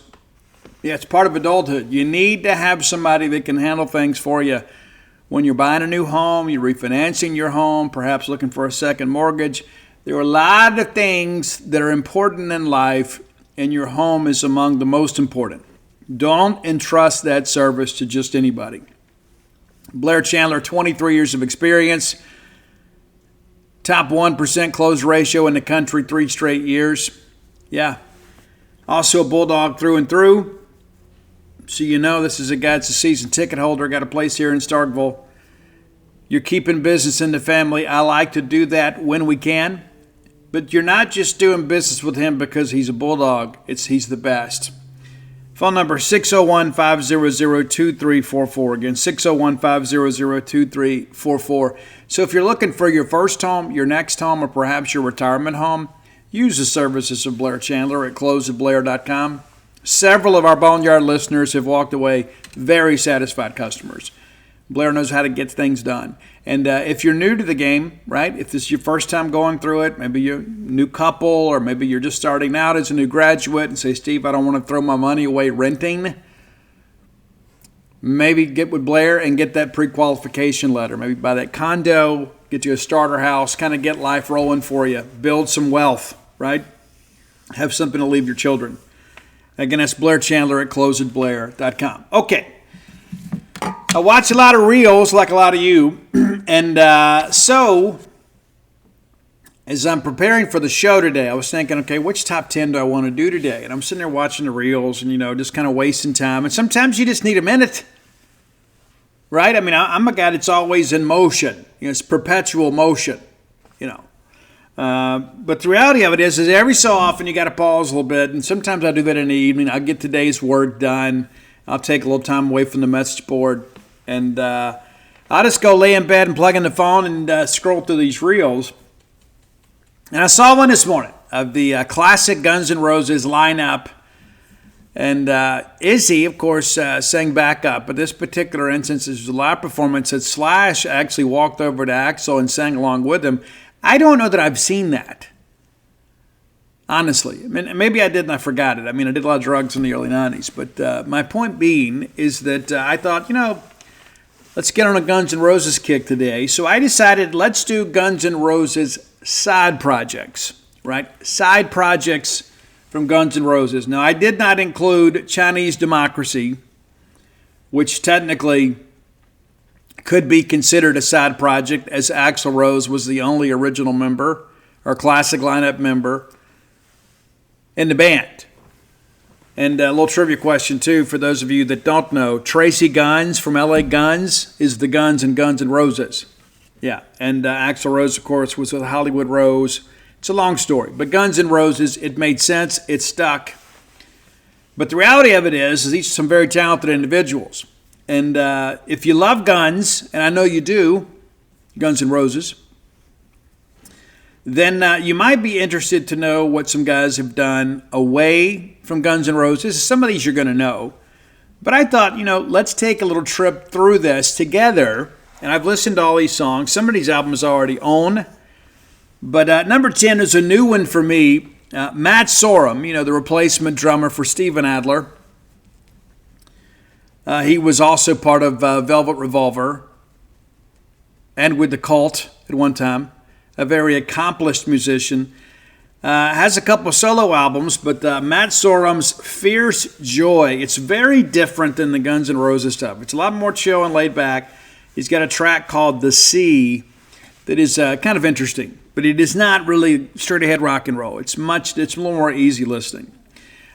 Yeah, it's part of adulthood. You need to have somebody that can handle things for you when you're buying a new home, you're refinancing your home, perhaps looking for a second mortgage. There are a lot of things that are important in life, and your home is among the most important. Don't entrust that service to just anybody. Blair Chandler, 23 years of experience, top 1% close ratio in the country 3 straight years. Yeah. Also a Bulldog through and through. So this is a guy that's a season ticket holder, got a place here in Starkville. You're keeping business in the family. I like to do that when we can. But you're not just doing business with him because he's a Bulldog. He's the best. Phone number 601-500-2344. Again, 601-500-2344. So if you're looking for your first home, your next home, or perhaps your retirement home, use the services of Blair Chandler at closewithblair.com. Several of our Boneyard listeners have walked away very satisfied customers. Blair knows how to get things done. And if you're new to the game, right, if this is your first time going through it, maybe you're a new couple or maybe you're just starting out as a new graduate and say, Steve, I don't want to throw my money away renting. Maybe get with Blair and get that pre-qualification letter. Maybe buy that condo, get you a starter house, kind of get life rolling for you. Build some wealth, right? Have something to leave your children. Again, that's Blair Chandler at closewithblair.com. Okay. I watch a lot of reels like a lot of you. And so as I'm preparing for the show today, I was thinking, okay, which top 10 do I want to do today? And I'm sitting there watching the reels and, just kind of wasting time. And sometimes you just need a minute, right? I mean, I'm a guy that's always in motion. It's perpetual motion, But the reality of it is every so often you got to pause a little bit. And sometimes I do that in the evening. I'll get today's work done. I'll take a little time away from the message board. And I'll just go lay in bed and plug in the phone and scroll through these reels. And I saw one this morning of the classic Guns N' Roses lineup. And Izzy, of course, sang backup. But this particular instance is a live performance that Slash actually walked over to Axl and sang along with him. I don't know that I've seen that, honestly. I mean, maybe I did and I forgot it. I mean, I did a lot of drugs in the early 90s. But my point being is that I thought, let's get on a Guns N' Roses kick today. So I decided let's do Guns N' Roses side projects, right? Side projects from Guns N' Roses. Now, I did not include Chinese Democracy, which technically could be considered a side project, as Axl Rose was the only original member or classic lineup member in the band. And a little trivia question, too, for those of you that don't know. Tracy Guns from L.A. Guns is the Guns in Guns N' Roses. Yeah, and Axl Rose, of course, was with Hollywood Rose. It's a long story. But Guns N' Roses, it made sense. It stuck. But the reality of it is these are some very talented individuals. And if you love guns, and I know you do, Guns N' Roses, then you might be interested to know what some guys have done away from Guns N' Roses. Some of these you're going to know. But I thought, let's take a little trip through this together. And I've listened to all these songs. Some of these albums I already own. But number 10 is a new one for me. Matt Sorum, the replacement drummer for Steven Adler. He was also part of Velvet Revolver and with the Cult at one time. A very accomplished musician. Has a couple of solo albums, but Matt Sorum's Fierce Joy, it's very different than the Guns N' Roses stuff. It's a lot more chill and laid back. He's got a track called The Sea that is kind of interesting, but it is not really straight ahead rock and roll. It's a little more easy listening.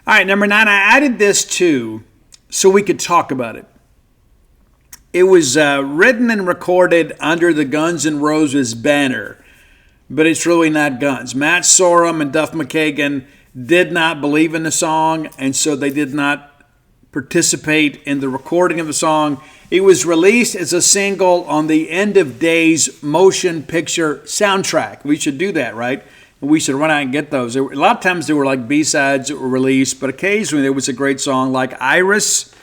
All right, number 9, I added this too so we could talk about it. It was written and recorded under the Guns N' Roses banner, but it's really not Guns. Matt Sorum and Duff McKagan did not believe in the song, and so they did not participate in the recording of the song. It was released as a single on the End of Days motion picture soundtrack. We should do that, right? We should run out and get those. A lot of times there were like B-sides that were released, but occasionally there was a great song like Iris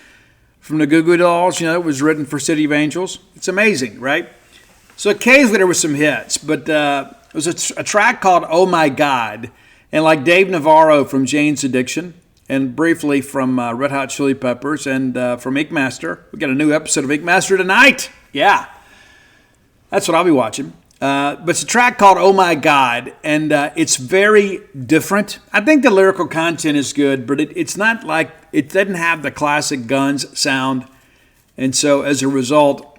from the Goo Goo Dolls. It was written for City of Angels. It's amazing, right? So occasionally there were some hits, but it was a track called Oh My God, and like Dave Navarro from Jane's Addiction, and briefly from Red Hot Chili Peppers, and from Ink Master. We got a new episode of Ink Master tonight. Yeah, that's what I'll be watching. But it's a track called Oh My God, and it's very different. I think the lyrical content is good, but it's not like, it doesn't have the classic Guns sound, and so as a result,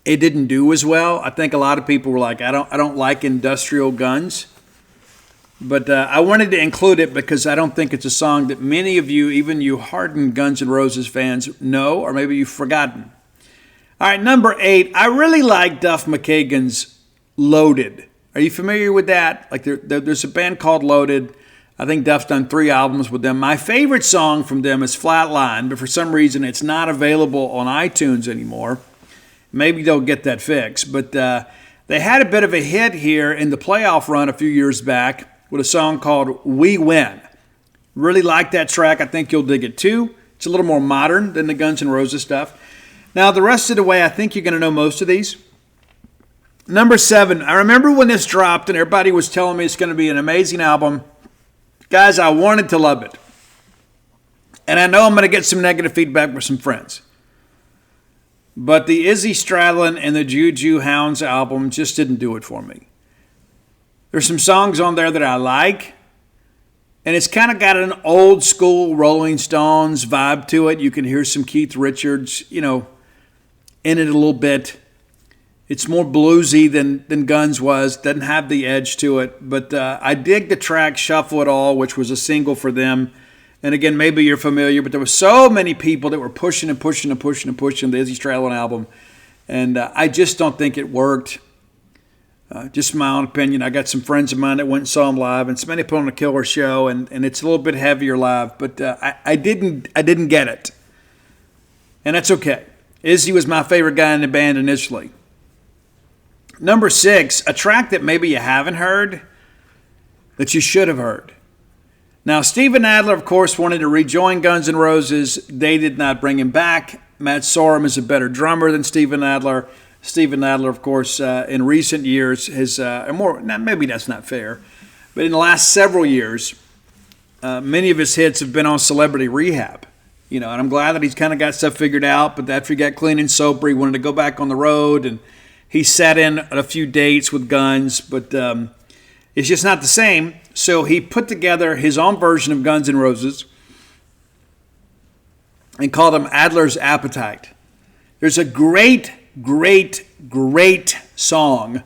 it didn't do as well. I think a lot of people were like, I don't like industrial Guns. But I wanted to include it because I don't think it's a song that many of you, even you hardened Guns N' Roses fans, know, or maybe you've forgotten. All right, number 8, I really like Duff McKagan's Loaded. Are you familiar with that? Like there's a band called Loaded. I think Duff's done 3 albums with them. My favorite song from them is Flatline, but for some reason it's not available on iTunes anymore. Maybe they'll get that fixed. But they had a bit of a hit here in the playoff run a few years back with a song called We Win. Really like that track. I think you'll dig it too. It's a little more modern than the Guns N' Roses stuff. Now, the rest of the way, I think you're going to know most of these. Number 7, I remember when this dropped and everybody was telling me it's going to be an amazing album. Guys, I wanted to love it. And I know I'm going to get some negative feedback from some friends. But the Izzy Stradlin and the Juju Hounds album just didn't do it for me. There's some songs on there that I like, and it's kind of got an old school Rolling Stones vibe to it. You can hear some Keith Richards, in it a little bit. It's more bluesy than Guns was. Doesn't have the edge to it. But I dig the track Shuffle It All, which was a single for them. And again, maybe you're familiar, but there were so many people that were pushing the Izzy Stradlin album. And I just don't think it worked. Just my own opinion. I got some friends of mine that went and saw him live, and somebody put on a killer show, and it's a little bit heavier live. But I didn't get it. And that's okay. Izzy was my favorite guy in the band initially. Number 6, a track that maybe you haven't heard that you should have heard. Now, Steven Adler, of course, wanted to rejoin Guns N' Roses. They did not bring him back. Matt Sorum is a better drummer than Steven Adler. Steven Adler, of course, in recent years has maybe that's not fair, but in the last several years, many of his hits have been on Celebrity Rehab. And I'm glad that he's kind of got stuff figured out, but after he got clean and sober, he wanted to go back on the road, and he sat in a few dates with Guns, but it's just not the same. So he put together his own version of Guns N' Roses and called him Adler's Appetite. There's a great song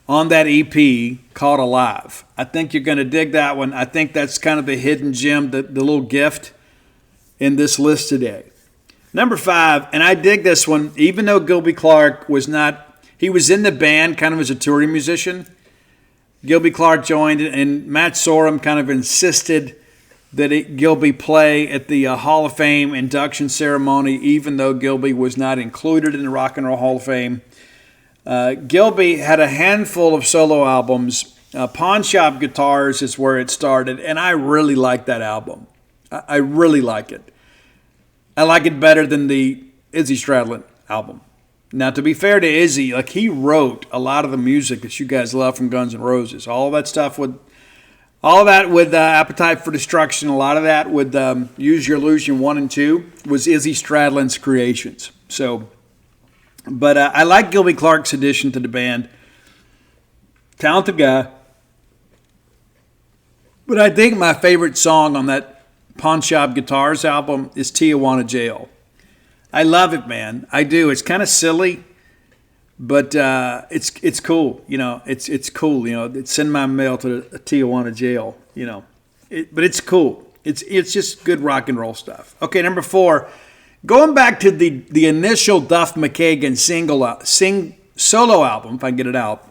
on that EP called Alive. I think you're going to dig that one. I think that's kind of the hidden gem, the little gift in this list today. Number 5, and I dig this one, even though Gilby Clarke he was in the band kind of as a touring musician. Gilby Clarke joined, and Matt Sorum kind of insisted that Gilby play at the Hall of Fame induction ceremony, even though Gilby was not included in the Rock and Roll Hall of Fame. Gilby had a handful of solo albums. Pawn Shop Guitars is where it started, and I really like that album. I really like it. I like it better than the Izzy Stradlin album. Now, to be fair to Izzy, like he wrote a lot of the music that you guys love from Guns N' Roses. All that with Appetite for Destruction, a lot of that with Use Your Illusion 1 and 2 was Izzy Stradlin's creations. So, but I like Gilby Clarke's addition to the band. Talented guy. But I think my favorite song on that Pawn Shop Guitars album is Tijuana Jail. I love it, man. I do. It's kind of silly, but it's cool. You know, it's cool. You know, send my mail to the Tijuana Jail. You know, but it's cool. It's just good rock and roll stuff. Okay, number 4, going back to the initial Duff McKagan solo album, if I can get it out,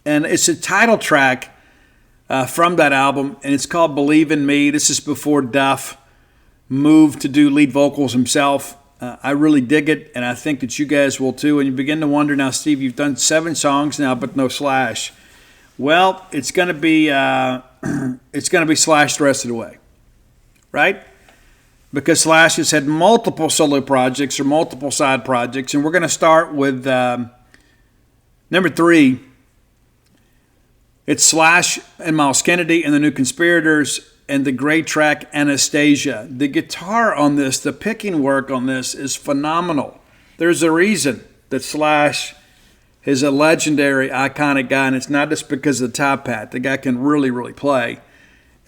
and it's a title track from that album, and it's called "Believe in Me." This is before Duff moved to do lead vocals himself. I really dig it, and I think that you guys will too. And you begin to wonder now, Steve, you've done 7 songs now, but no Slash. Well, it's going to be Slash the rest of the way, right? Because Slash has had multiple solo projects or multiple side projects, and we're going to start with number 3. It's Slash and Miles Kennedy and the New Conspirators and the great track Anastasia. The guitar on this, the picking work on this is phenomenal. There's a reason that Slash is a legendary, iconic guy, and it's not just because of the top hat. The guy can really, really play.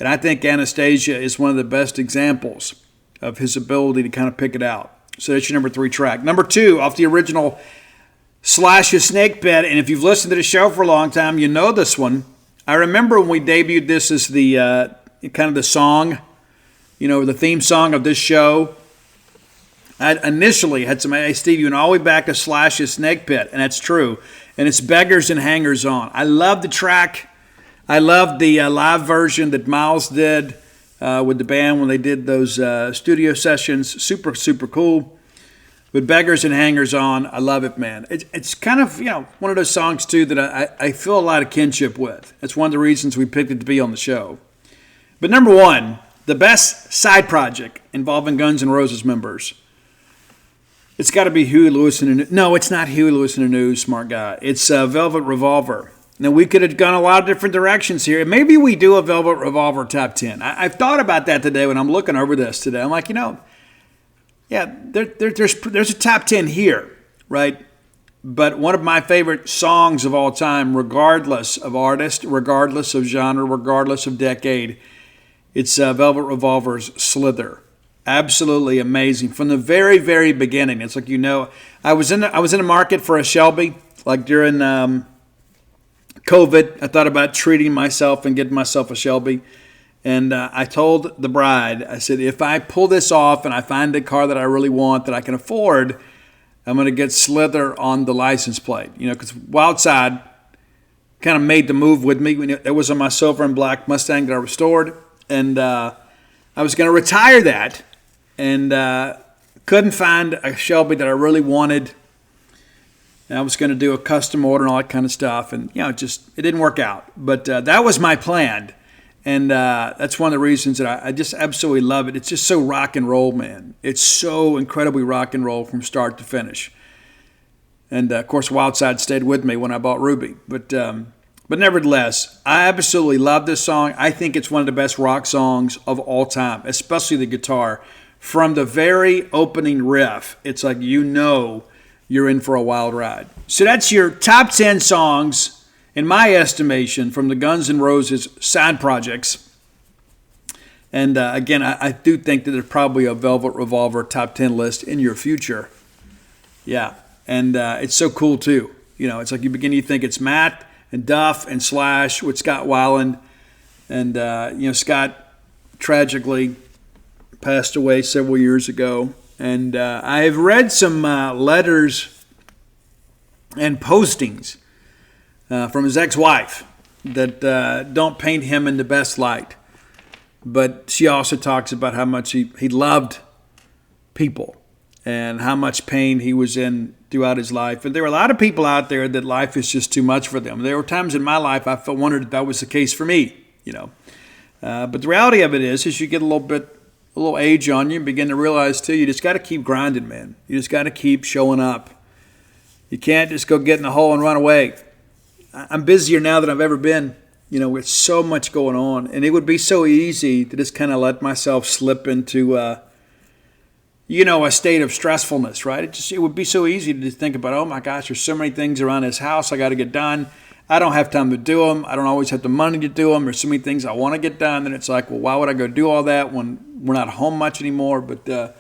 And I think Anastasia is one of the best examples of his ability to kind of pick it out. So that's your number 3 track. Number 2, off the original Slash's Snake Pit, and if you've listened to the show for a long time, you know this one. I remember when we debuted this as the kind of the song, you know, the theme song of this show. I initially had some, hey, Steve, you went all the way back to Slash's Snake Pit, and that's true. And it's Beggars and Hangers On. I love the track. I love the live version that Miles did with the band when they did those studio sessions. Super, super cool. But Beggars and Hangers On, I love it, man. It's kind of, you know, one of those songs, too, that I feel a lot of kinship with. That's one of the reasons we picked it to be on the show. But number 1, the best side project involving Guns N' Roses members. It's got to be Huey Lewis and the News. No, it's not Huey Lewis and the News, smart guy. It's Velvet Revolver. Now, we could have gone a lot of different directions here. Maybe we do a Velvet Revolver top 10. I've thought about that today when I'm looking over this today. I'm like, you know, yeah, there's a top 10 here, right? But one of my favorite songs of all time, regardless of artist, regardless of genre, regardless of decade, it's Velvet Revolver's Slither. Absolutely amazing. From the very, very beginning. It's like, you know, I was in the market for a Shelby, like during COVID. I thought about treating myself and getting myself a Shelby. And I told the bride, I said, if I pull this off and I find a car that I really want, that I can afford, I'm going to get Slither on the license plate. You know, because Wildside kind of made the move with me. It was on my silver and black Mustang that I restored. And I was going to retire that. And couldn't find a Shelby that I really wanted. And I was going to do a custom order and all that kind of stuff. And, you know, it didn't work out. But that was my plan. And that's one of the reasons that I just absolutely love it. It's just so rock and roll, man. It's so incredibly rock and roll from start to finish. And, of course, Wildside stayed with me when I bought Ruby. But nevertheless, I absolutely love this song. I think it's one of the best rock songs of all time, especially the guitar. From the very opening riff, it's like you know you're in for a wild ride. So that's your top 10 songs, in my estimation, from the Guns N' Roses side projects. And again, I do think that there's probably a Velvet Revolver top 10 list in your future. Yeah, and it's so cool too. You know, it's like you think it's Matt and Duff and Slash with Scott Weiland. And, you know, Scott tragically passed away several years ago. And I have read some letters and postings from his ex-wife that don't paint him in the best light. But she also talks about how much he loved people and how much pain he was in throughout his life. And there were a lot of people out there that life is just too much for them. There were times in my life I wondered if that was the case for me, you know. But the reality of it is you get a little bit, a little age on you and begin to realize, too, you just got to keep grinding, man. You just got to keep showing up. You can't just go get in the hole and run away. I'm busier now than I've ever been, with so much going on. And it would be so easy to just kind of let myself slip into, a state of stressfulness, right? It would be so easy to just think about, oh, my gosh, there's so many things around this house I got to get done. I don't have time to do them. I don't always have the money to do them. There's so many things I want to get done. And it's like, well, why would I go do all that when we're not home much anymore? But,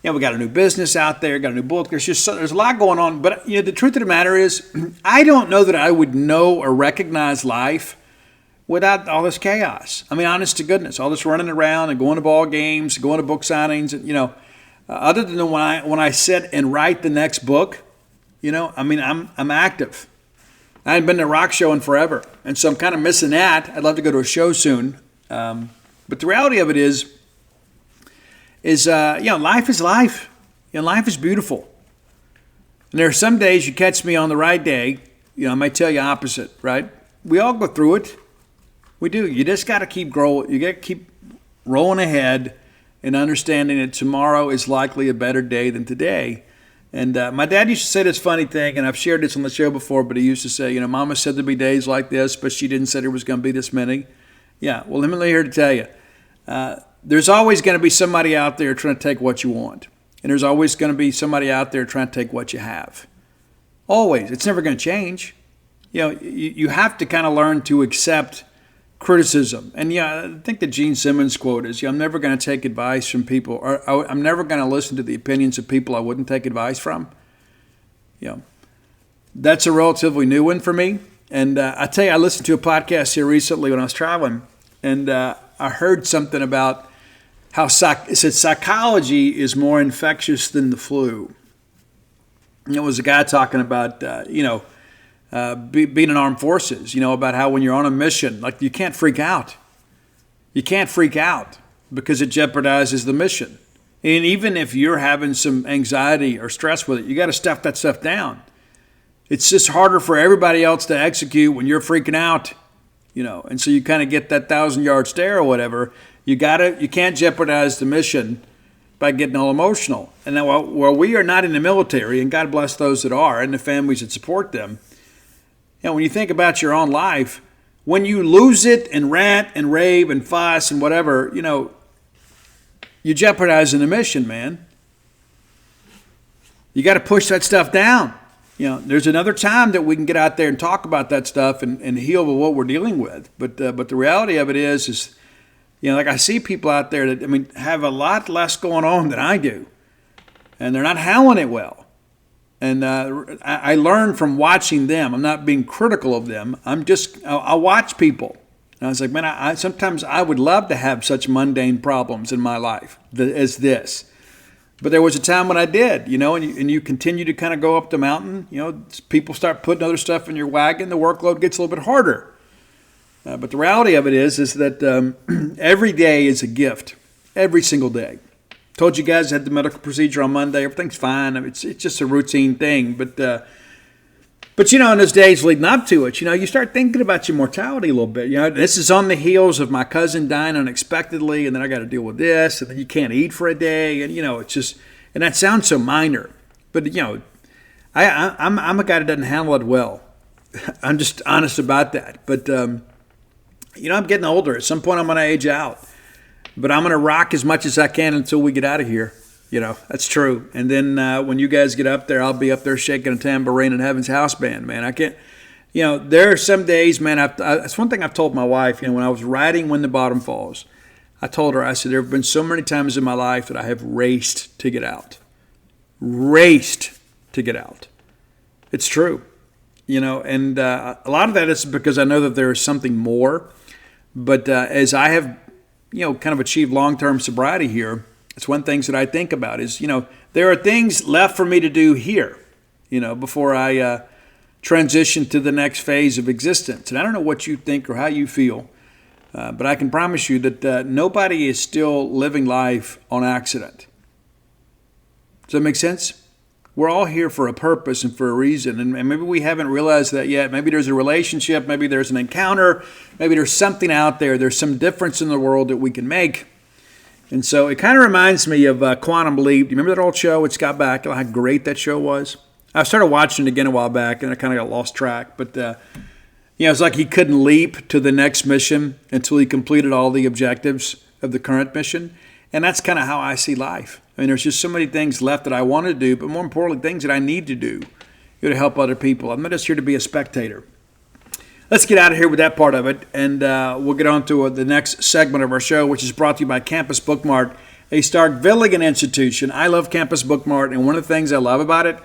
we got a new business out there, got a new book. There's a lot going on. But, the truth of the matter is, I don't know that I would know or recognize life without all this chaos. I mean, honest to goodness, all this running around and going to ball games, going to book signings, and, other than when I sit and write the next book, I'm active. I hadn't been to a rock show in forever, and so I'm kind of missing that. I'd love to go to a show soon. But the reality of it is life is life. Life is beautiful. And there are some days you catch me on the right day. I might tell you opposite, right? We all go through it. We do. You just got to keep growing. You got to keep rolling ahead and understanding that tomorrow is likely a better day than today. And my dad used to say this funny thing, and I've shared this on the show before, but he used to say, Mama said there'd be days like this, but she didn't say there was going to be this many. Yeah, well, let me here to tell you. There's always going to be somebody out there trying to take what you want. And there's always going to be somebody out there trying to take what you have. Always. It's never going to change. You have to kind of learn to accept criticism. And I think the Gene Simmons quote is, I'm never going to take advice from people, or I'm never going to listen to the opinions of people I wouldn't take advice from. That's a relatively new one for me. And I tell you, I listened to a podcast here recently when I was traveling, and I heard something about how it said psychology is more infectious than the flu. And it was a guy talking about, being in armed forces, about how when you're on a mission, like you can't freak out. You can't freak out because it jeopardizes the mission. And even if you're having some anxiety or stress with it, you got to stuff that stuff down. It's just harder for everybody else to execute when you're freaking out, and so you kind of get that 1,000-yard stare or whatever. You can't jeopardize the mission by getting all emotional. And now, while we are not in the military, and God bless those that are, and the families that support them, when you think about your own life, when you lose it and rant and rave and fuss and whatever, you're jeopardizing the mission, man. You got to push that stuff down. There's another time that we can get out there and talk about that stuff and heal with what we're dealing with. But the reality of it is, like I see people out there that, have a lot less going on than I do. And they're not handling it well. And I learn from watching them. I'm not being critical of them. I watch people. And I was like, man, sometimes I would love to have such mundane problems in my life as this. But there was a time when I did, and you continue to kind of go up the mountain. People start putting other stuff in your wagon. The workload gets a little bit harder. But the reality of it is that every day is a gift. Every single day. Told you guys I had the medical procedure on Monday. Everything's fine. It's just a routine thing. But in those days leading up to it, you start thinking about your mortality a little bit. This is on the heels of my cousin dying unexpectedly, and then I got to deal with this, and then you can't eat for a day, and it's just, and that sounds so minor, but I'm a guy that doesn't handle it well. I'm just honest about that. But I'm getting older. At some point, I'm going to age out. But I'm going to rock as much as I can until we get out of here. That's true. And then when you guys get up there, I'll be up there shaking a tambourine in Heaven's House Band, man. I can't, there are some days, man, that's one thing I've told my wife, when I was writing When the Bottom Falls, I told her, I said, there have been so many times in my life that I have raced to get out. Raced to get out. It's true. And a lot of that is because I know that there is something more. But as I have kind of achieve long-term sobriety here, it's one thing that I think about is, there are things left for me to do here, before I transition to the next phase of existence. And I don't know what you think or how you feel, but I can promise you that nobody is still living life on accident. Does that make sense? We're all here for a purpose and for a reason, and maybe we haven't realized that yet. Maybe there's a relationship, maybe there's an encounter, maybe there's something out there, there's some difference in the world that we can make. And so it kind of reminds me of Quantum Leap. Do you remember that old show with Scott Bakula, how great that show was? I started watching it again a while back, and I kind of got lost track. But, it's like he couldn't leap to the next mission until he completed all the objectives of the current mission. And that's kind of how I see life. I mean, there's just so many things left that I want to do, but more importantly, things that I need to do to help other people. I'm not just here to be a spectator. Let's get out of here with that part of it, and we'll get on to the next segment of our show, which is brought to you by Campus Bookmart, a Starkvillian institution. I love Campus Bookmart, and one of the things I love about it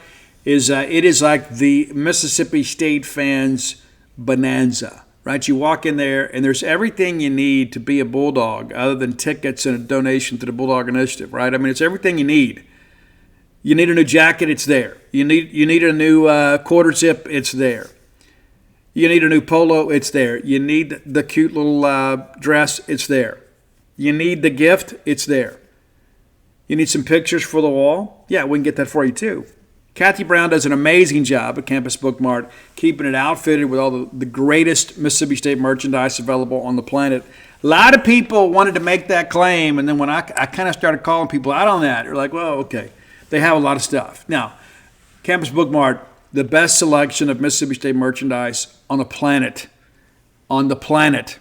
is like the Mississippi State fans' bonanza, right? You walk in there, and there's everything you need to be a Bulldog other than tickets and a donation to the Bulldog Initiative, right? I mean, it's everything you need. You need a new jacket, it's there. You need a new quarter zip, it's there. You need a new polo, it's there. You need the cute little dress, it's there. You need the gift, it's there. You need some pictures for the wall? Yeah, we can get that for you too. Kathy Brown does an amazing job at Campus Bookmart, keeping it outfitted with all the greatest Mississippi State merchandise available on the planet. A lot of people wanted to make that claim, and then when I kind of started calling people out on that, they're like, well, okay. They have a lot of stuff. Now, Campus Bookmart, the best selection of Mississippi State merchandise on the planet. On the planet.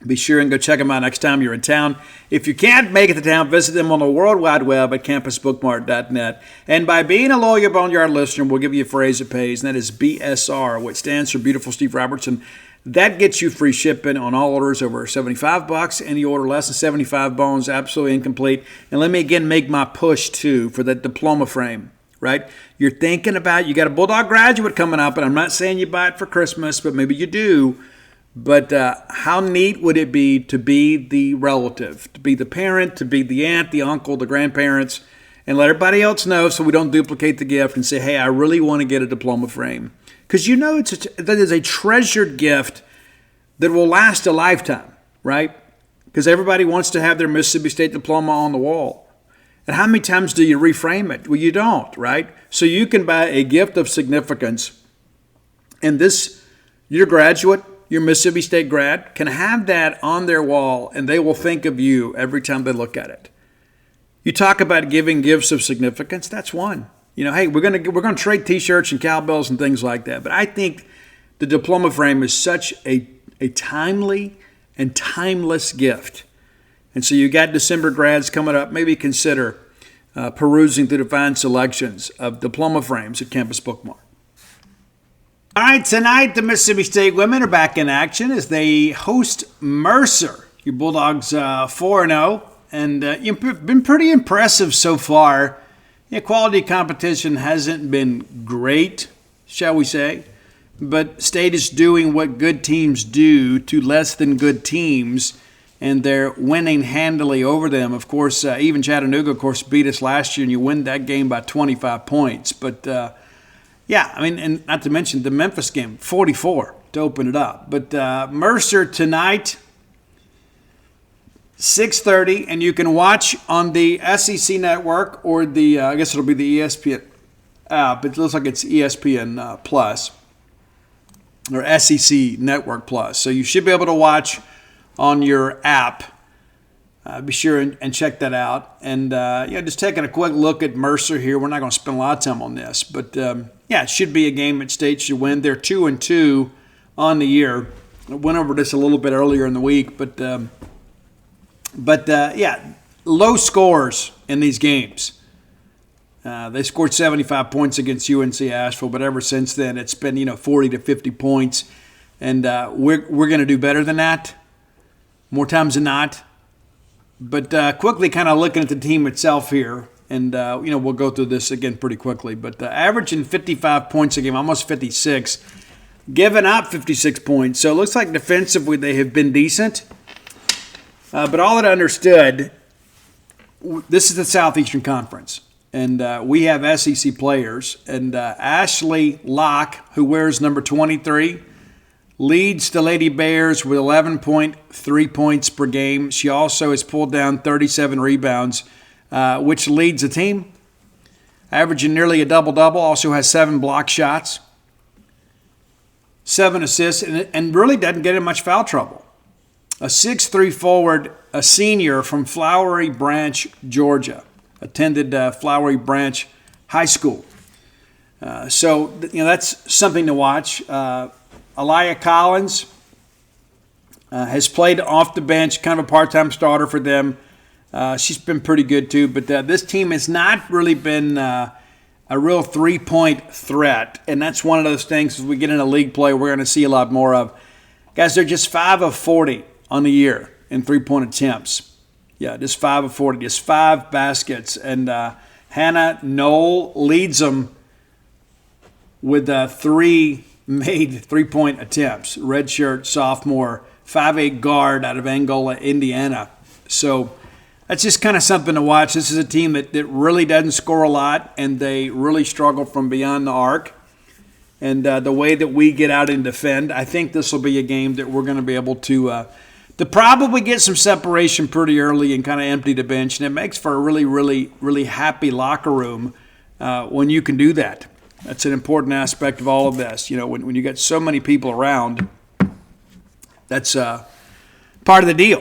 Be sure and go check them out next time you're in town. If you can't make it to town, visit them on the World Wide Web at campusbookmart.net. And by being a loyal Boneyard listener, we'll give you a phrase that pays, and that is BSR, which stands for Beautiful Steve Robertson. That gets you free shipping on all orders over $75. Any order less than 75 bones, absolutely incomplete. And let me again make my push, too, for that diploma frame, right? You're thinking about, you got a Bulldog graduate coming up, and I'm not saying you buy it for Christmas, but maybe you do. But how neat would it be to be the relative, to be the parent, to be the aunt, the uncle, the grandparents, and let everybody else know so we don't duplicate the gift and say, hey, I really want to get a diploma frame. Because that is a treasured gift that will last a lifetime, right? Because everybody wants to have their Mississippi State diploma on the wall. And how many times do you reframe it? Well, you don't, right? So you can buy a gift of significance, and your graduate, your Mississippi State grad, can have that on their wall, and they will think of you every time they look at it. You talk about giving gifts of significance, that's one. Hey, we're gonna trade T-shirts and cowbells and things like that. But I think the diploma frame is such a timely and timeless gift. And so you got December grads coming up. Maybe consider perusing through the fine selections of diploma frames at Campus Bookmart. All right, tonight the Mississippi State women are back in action as they host Mercer. Your Bulldogs 4-0, and you've been pretty impressive so far. Quality competition hasn't been great, shall we say, but State is doing what good teams do to less than good teams, and they're winning handily over them. Of course, even Chattanooga, of course, beat us last year, and you win that game by 25 points. But, and not to mention the Memphis game, 44 to open it up. But Mercer tonight, 6:30, and you can watch on the SEC network or I guess it'll be the ESPN app. It looks like it's ESPN Plus or SEC Network Plus. So you should be able to watch on your app. Be sure and check that out. And, just taking a quick look at Mercer here. We're not going to spend a lot of time on this. But, it should be a game that State should win. They're 2-2 on the year. I went over this a little bit earlier in the week, but low scores in these games. They scored 75 points against UNC Asheville, but ever since then it's been 40 to 50 points, and we're going to do better than that more times than not. But quickly, kind of looking at the team itself here, and we'll go through this again pretty quickly. But averaging 55 points a game, almost 56, giving up 56 points. So it looks like defensively they have been decent. But all that I understood, this is the Southeastern Conference, and we have SEC players. And Ashley Locke, who wears number 23, leads the Lady Bears with 11.3 points per game. She also has pulled down 37 rebounds, which leads the team, averaging nearly a double-double. Also has 7 block shots, 7 assists, and really doesn't get in much foul trouble. a 6'3" forward, a senior from Flowery Branch, Georgia. Attended Flowery Branch High School. So that's something to watch. Aliyah Collins has played off the bench, kind of a part-time starter for them. She's been pretty good too, but this team has not really been a real three-point threat, and that's one of those things as we get into league play we're going to see a lot more of. Guys, they're just 5 of 40 on the year in three-point attempts. Yeah, just 5 of 40, just 5 baskets. And Hannah Knoll leads them with 3 made three-point attempts. Redshirt sophomore, 5'8" guard out of Angola, Indiana. So that's just kind of something to watch. This is a team that really doesn't score a lot, and they really struggle from beyond the arc. And the way that we get out and defend, I think this will be a game that we're going to be able to probably get some separation pretty early and kind of empty the bench. And it makes for a really, really, really happy locker room when you can do that. That's an important aspect of all of this. When you get so many people around, that's part of the deal.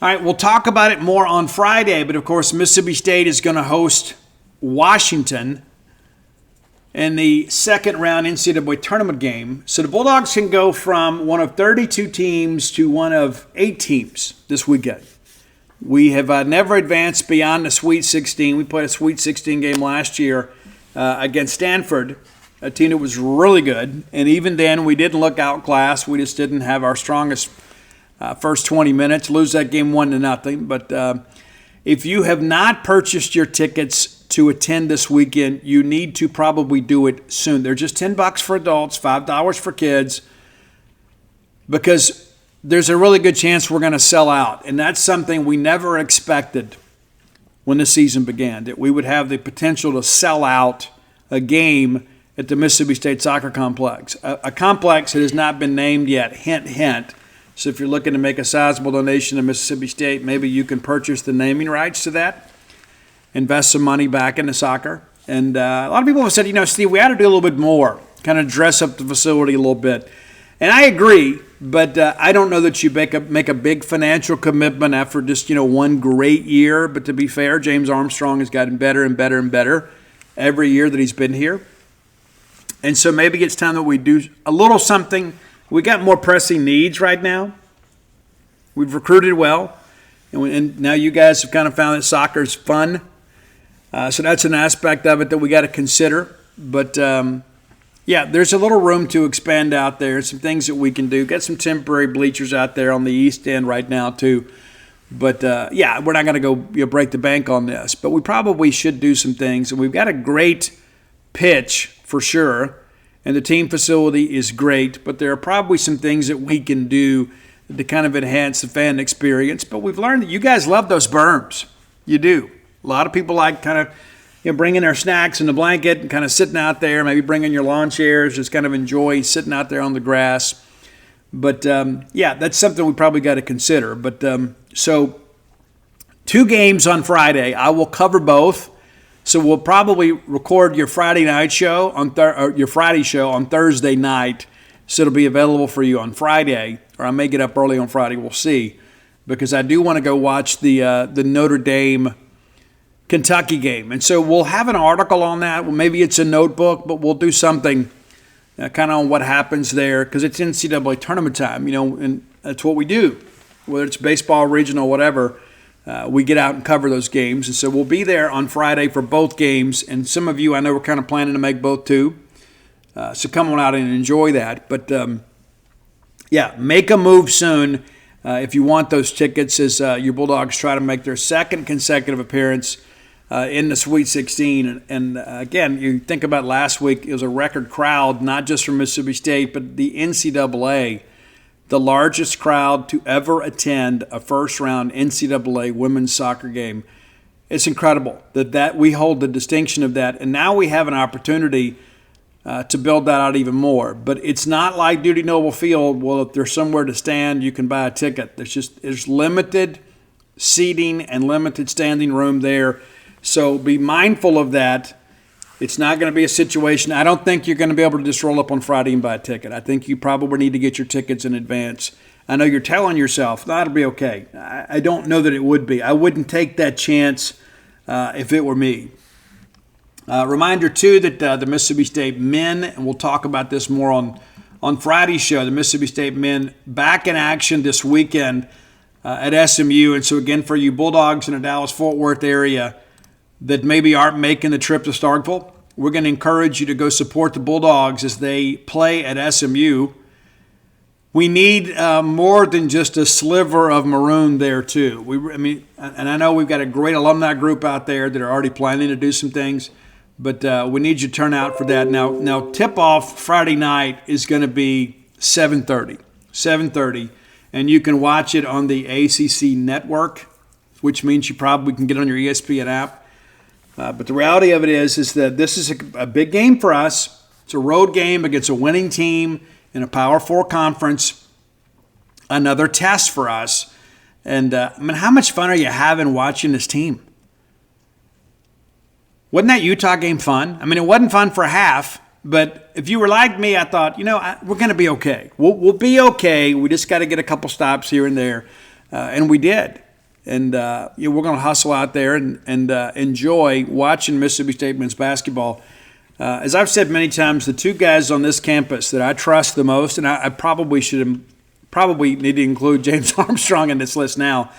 All right, we'll talk about it more on Friday. But, of course, Mississippi State is going to host Washington in the second-round NCAA tournament game. So the Bulldogs can go from one of 32 teams to one of 8 teams this weekend. We have never advanced beyond the Sweet 16. We played a Sweet 16 game last year against Stanford, a team that was really good. And even then, we didn't look outclassed. We just didn't have our strongest first 20 minutes. Lose that game 1-0. But if you have not purchased your tickets to attend this weekend, you need to probably do it soon. They're just $10 for adults, $5 for kids, because there's a really good chance we're going to sell out. And that's something we never expected when the season began, that we would have the potential to sell out a game at the Mississippi State Soccer Complex. A complex that has not been named yet, hint, hint. So if you're looking to make a sizable donation to Mississippi State, maybe you can purchase the naming rights to that. Invest some money back into soccer. And a lot of people have said, Steve, we ought to do a little bit more, kind of dress up the facility a little bit. And I agree, but I don't know that you make a big financial commitment after just, one great year. But to be fair, James Armstrong has gotten better and better and better every year that he's been here. And so maybe it's time that we do a little something. We got more pressing needs right now. We've recruited well. And now you guys have kind of found that soccer is fun. So that's an aspect of it that we got to consider. But, there's a little room to expand out there. Some things that we can do. Got some temporary bleachers out there on the east end right now, too. But, we're not going to go break the bank on this. But we probably should do some things. And we've got a great pitch for sure. And the team facility is great. But there are probably some things that we can do to kind of enhance the fan experience. But we've learned that you guys love those berms. You do. A lot of people like kind of bringing their snacks in the blanket and kind of sitting out there, maybe bringing your lawn chairs, just kind of enjoy sitting out there on the grass. But, that's something we probably got to consider. But so 2 games on Friday. I will cover both. So we'll probably record your Friday night show your Friday show on Thursday night. So it'll be available for you on Friday, or I may get up early on Friday. We'll see, because I do want to go watch the Notre Dame Kentucky game. And so we'll have an article on that. Well, maybe it's a notebook, but we'll do something kind of on what happens there, because it's NCAA tournament time, and that's what we do. Whether it's baseball, regional, whatever, we get out and cover those games. And so we'll be there on Friday for both games. And some of you, I know, we're kind of planning to make both too. So come on out and enjoy that. But, make a move soon if you want those tickets, as your Bulldogs try to make their second consecutive appearance in the Sweet 16. And again, you think about last week, it was a record crowd, not just from Mississippi State, but the NCAA, the largest crowd to ever attend a first-round NCAA women's soccer game. It's incredible that we hold the distinction of that. And now we have an opportunity to build that out even more. But it's not like Duty Noble Field. Well, if there's somewhere to stand, you can buy a ticket. There's limited seating and limited standing room there. So be mindful of that. It's not going to be a situation. I don't think you're going to be able to just roll up on Friday and buy a ticket. I think you probably need to get your tickets in advance. I know you're telling yourself, that'll be okay. I don't know that it would be. I wouldn't take that chance if it were me. Reminder, too, that the Mississippi State men, and we'll talk about this more on Friday's show, the Mississippi State men back in action this weekend at SMU. And so, again, for you Bulldogs in the Dallas-Fort Worth area that maybe aren't making the trip to Starkville, we're going to encourage you to go support the Bulldogs as they play at SMU. We need more than just a sliver of maroon there, too. And I know we've got a great alumni group out there that are already planning to do some things, but we need you to turn out for that. Now tip-off Friday night is going to be 7:30, and you can watch it on the ACC network, which means you probably can get it on your ESPN app. But the reality of it is that this is a big game for us. It's a road game against a winning team in a Power 4 conference, another test for us. And, how much fun are you having watching this team? Wasn't that Utah game fun? It wasn't fun for half, but if you were like me, I thought, we're going to be okay. We'll be okay. We just got to get a couple stops here and there, and we did. And, we're going to hustle out there and enjoy watching Mississippi State men's basketball. As I've said many times, the two guys on this campus that I trust the most, and I probably need to include James Armstrong in this list now,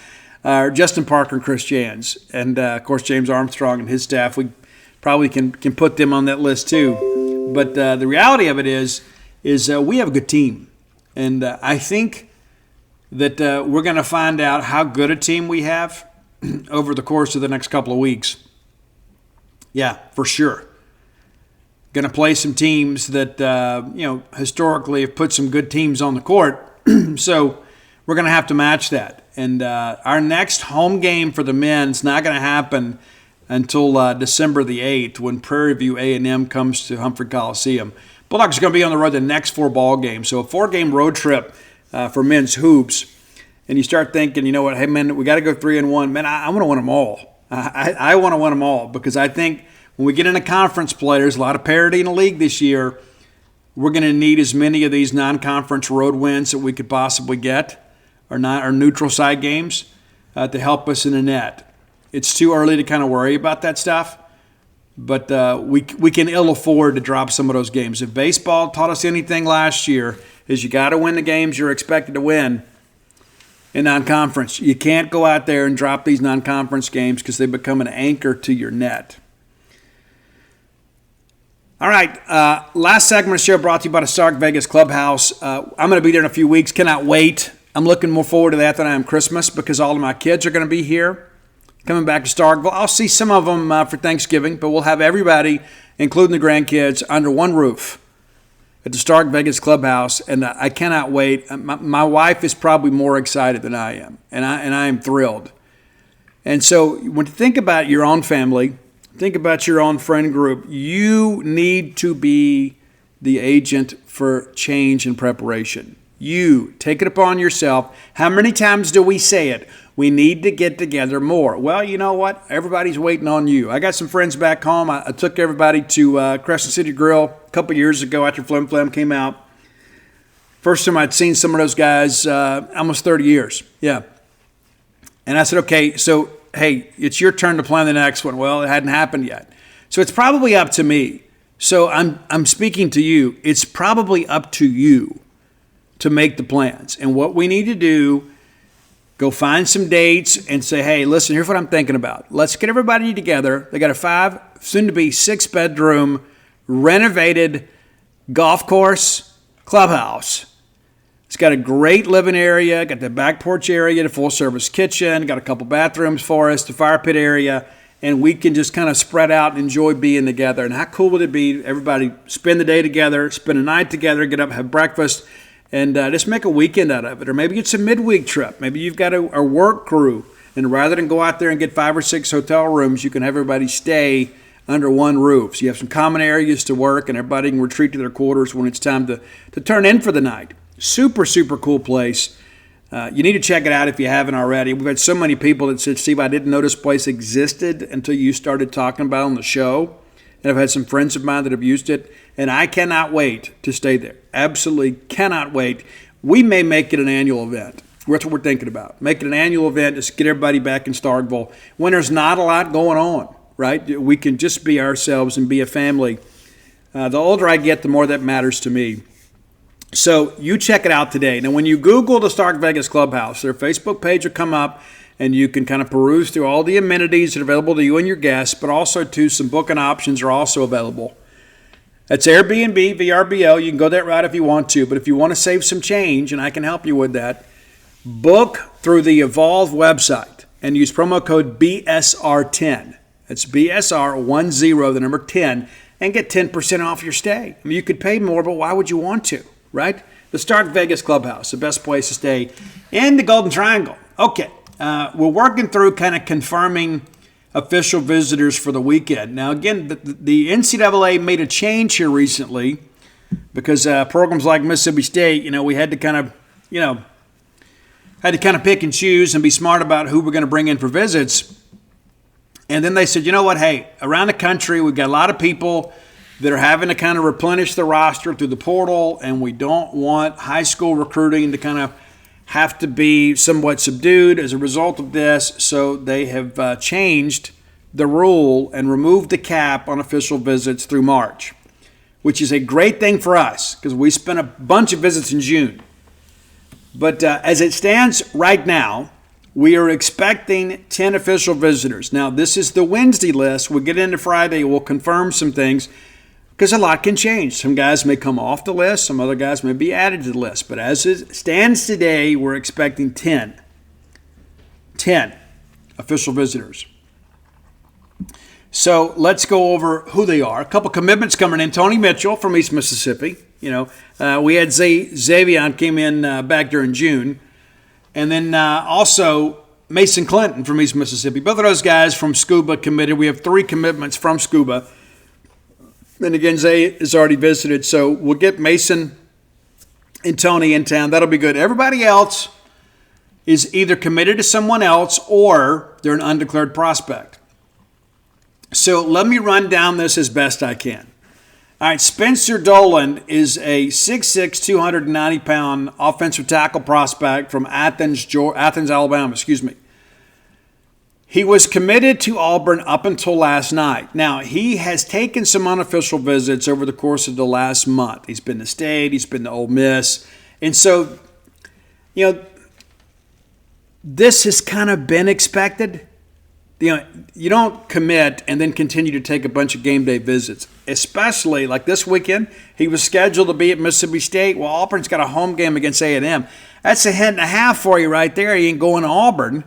are Justin Parker and Chris Jans. And, of course, James Armstrong and his staff, we probably can put them on that list too. But the reality of it is we have a good team. And I think that we're going to find out how good a team we have over the course of the next couple of weeks. Yeah, for sure. Going to play some teams that, historically have put some good teams on the court. So we're going to have to match that. And our next home game for the men is not going to happen until December the 8th when Prairie View A&M comes to Humphrey Coliseum. Bulldogs are going to be on the road the next 4 ball games. So a 4-game road trip for men's hoops. And you start thinking, hey, man, we got to go 3-1. Man, I want to win them all. I want to win them all because I think when we get into conference play, there's a lot of parity in the league this year. We're going to need as many of these non-conference road wins that we could possibly get, or neutral side games, to help us in the net. It's too early to kind of worry about that stuff, but we can ill afford to drop some of those games. If baseball taught us anything last year, is you got to win the games you're expected to win in non-conference. You can't go out there and drop these non-conference games because they become an anchor to your net. All right, last segment of the show brought to you by the Stark Vegas Clubhouse. I'm going to be there in a few weeks. Cannot wait. I'm looking more forward to that than I am Christmas because all of my kids are going to be here, coming back to Starkville. I'll see some of them for Thanksgiving, but we'll have everybody, including the grandkids, under one roof at the Stark Vegas Clubhouse, and I cannot wait. My wife is probably more excited than I am, and I am thrilled. And so when you think about your own family, think about your own friend group. You need to be the agent for change and preparation. You take it upon yourself. How many times do we say it? We need to get together more. Well, you know what? Everybody's waiting on you. I got some friends back home. I took everybody to Crescent City Grill a couple years ago after Flim Flam came out. First time I'd seen some of those guys, almost 30 years. Yeah. And I said, okay, so hey, it's your turn to plan the next one. Well, it hadn't happened yet. So it's probably up to me. So I'm speaking to you. It's probably up to you to make the plans. And what we need to do, go find some dates and say, hey, listen, here's what I'm thinking about. Let's get everybody together. They got a 5, soon-to-be 6-bedroom, renovated golf course clubhouse. It's got a great living area, got the back porch area, the full-service kitchen, got a couple bathrooms for us, the fire pit area, and we can just kind of spread out and enjoy being together. And how cool would it be everybody spend the day together, spend a night together, get up, have breakfast, and just make a weekend out of it. Or maybe it's a midweek trip. Maybe you've got a work crew, and rather than go out there and get 5 or 6 hotel rooms, you can have everybody stay under one roof. So you have some common areas to work, and everybody can retreat to their quarters when it's time to turn in for the night. Super, super cool place. You need to check it out if you haven't already. We've had so many people that said, Steve, I didn't know this place existed until you started talking about it on the show. And I've had some friends of mine that have used it, and I cannot wait to stay there. Absolutely cannot wait. we may make it an annual event. That's what we're thinking about. Make it an annual event, just get everybody back in Starkville when there's not a lot going on, right? We can just be ourselves and be a family. The older I get, the more that matters to me. So you check it out today. Now, when you Google the Stark Vegas Clubhouse, their Facebook page will come up, and you can kind of peruse through all the amenities that are available to you and your guests, but also, too, some booking options are also available. That's Airbnb, VRBO. You can go that route if you want to, but if you want to save some change, and I can help you with that, book through the Evolve website and use promo code BSR10. That's BSR10, the number 10, and get 10% off your stay. I mean, you could pay more, but why would you want to, right? The Stark Vegas Clubhouse, the best place to stay in the Golden Triangle. Okay, we're working through kind of confirming official visitors for the weekend. Now, again, the NCAA made a change here recently because programs like Mississippi State, we had to kind of, pick and choose and be smart about who we're going to bring in for visits. And then they said, you know what, hey, around the country, we've got a lot of people that are having to kind of replenish the roster through the portal, and we don't want high school recruiting to kind of have to be somewhat subdued as a result of this. So they have changed the rule and removed the cap on official visits through March, which is a great thing for us because we spent a bunch of visits in June. But as it stands right now, we are expecting 10 official visitors. Now, this is the Wednesday list. We'll get into Friday. We'll confirm some things because a lot can change. Some guys may come off the list. Some other guys may be added to the list. But as it stands today, we're expecting 10. 10 official visitors. So let's go over who they are. A couple commitments coming in. Tony Mitchell from East Mississippi. We had Xavier came in back during June. And then also Mason Clinton from East Mississippi. Both of those guys from Scuba committed. We have 3 commitments from Scuba. And again, Zay has already visited. So we'll get Mason and Tony in town. That'll be good. Everybody else is either committed to someone else or they're an undeclared prospect. So let me run down this as best I can. All right, Spencer Dolan is a 6'6", 290-pound offensive tackle prospect from Athens, Alabama. He was committed to Auburn up until last night. Now, he has taken some unofficial visits over the course of the last month. He's been to State, he's been to Ole Miss. And so, this has kind of been expected. You don't commit and then continue to take a bunch of game day visits, especially like this weekend. He was scheduled to be at Mississippi State. Well, Auburn's got a home game against A&M. That's a hint and a half for you right there. He ain't going to Auburn,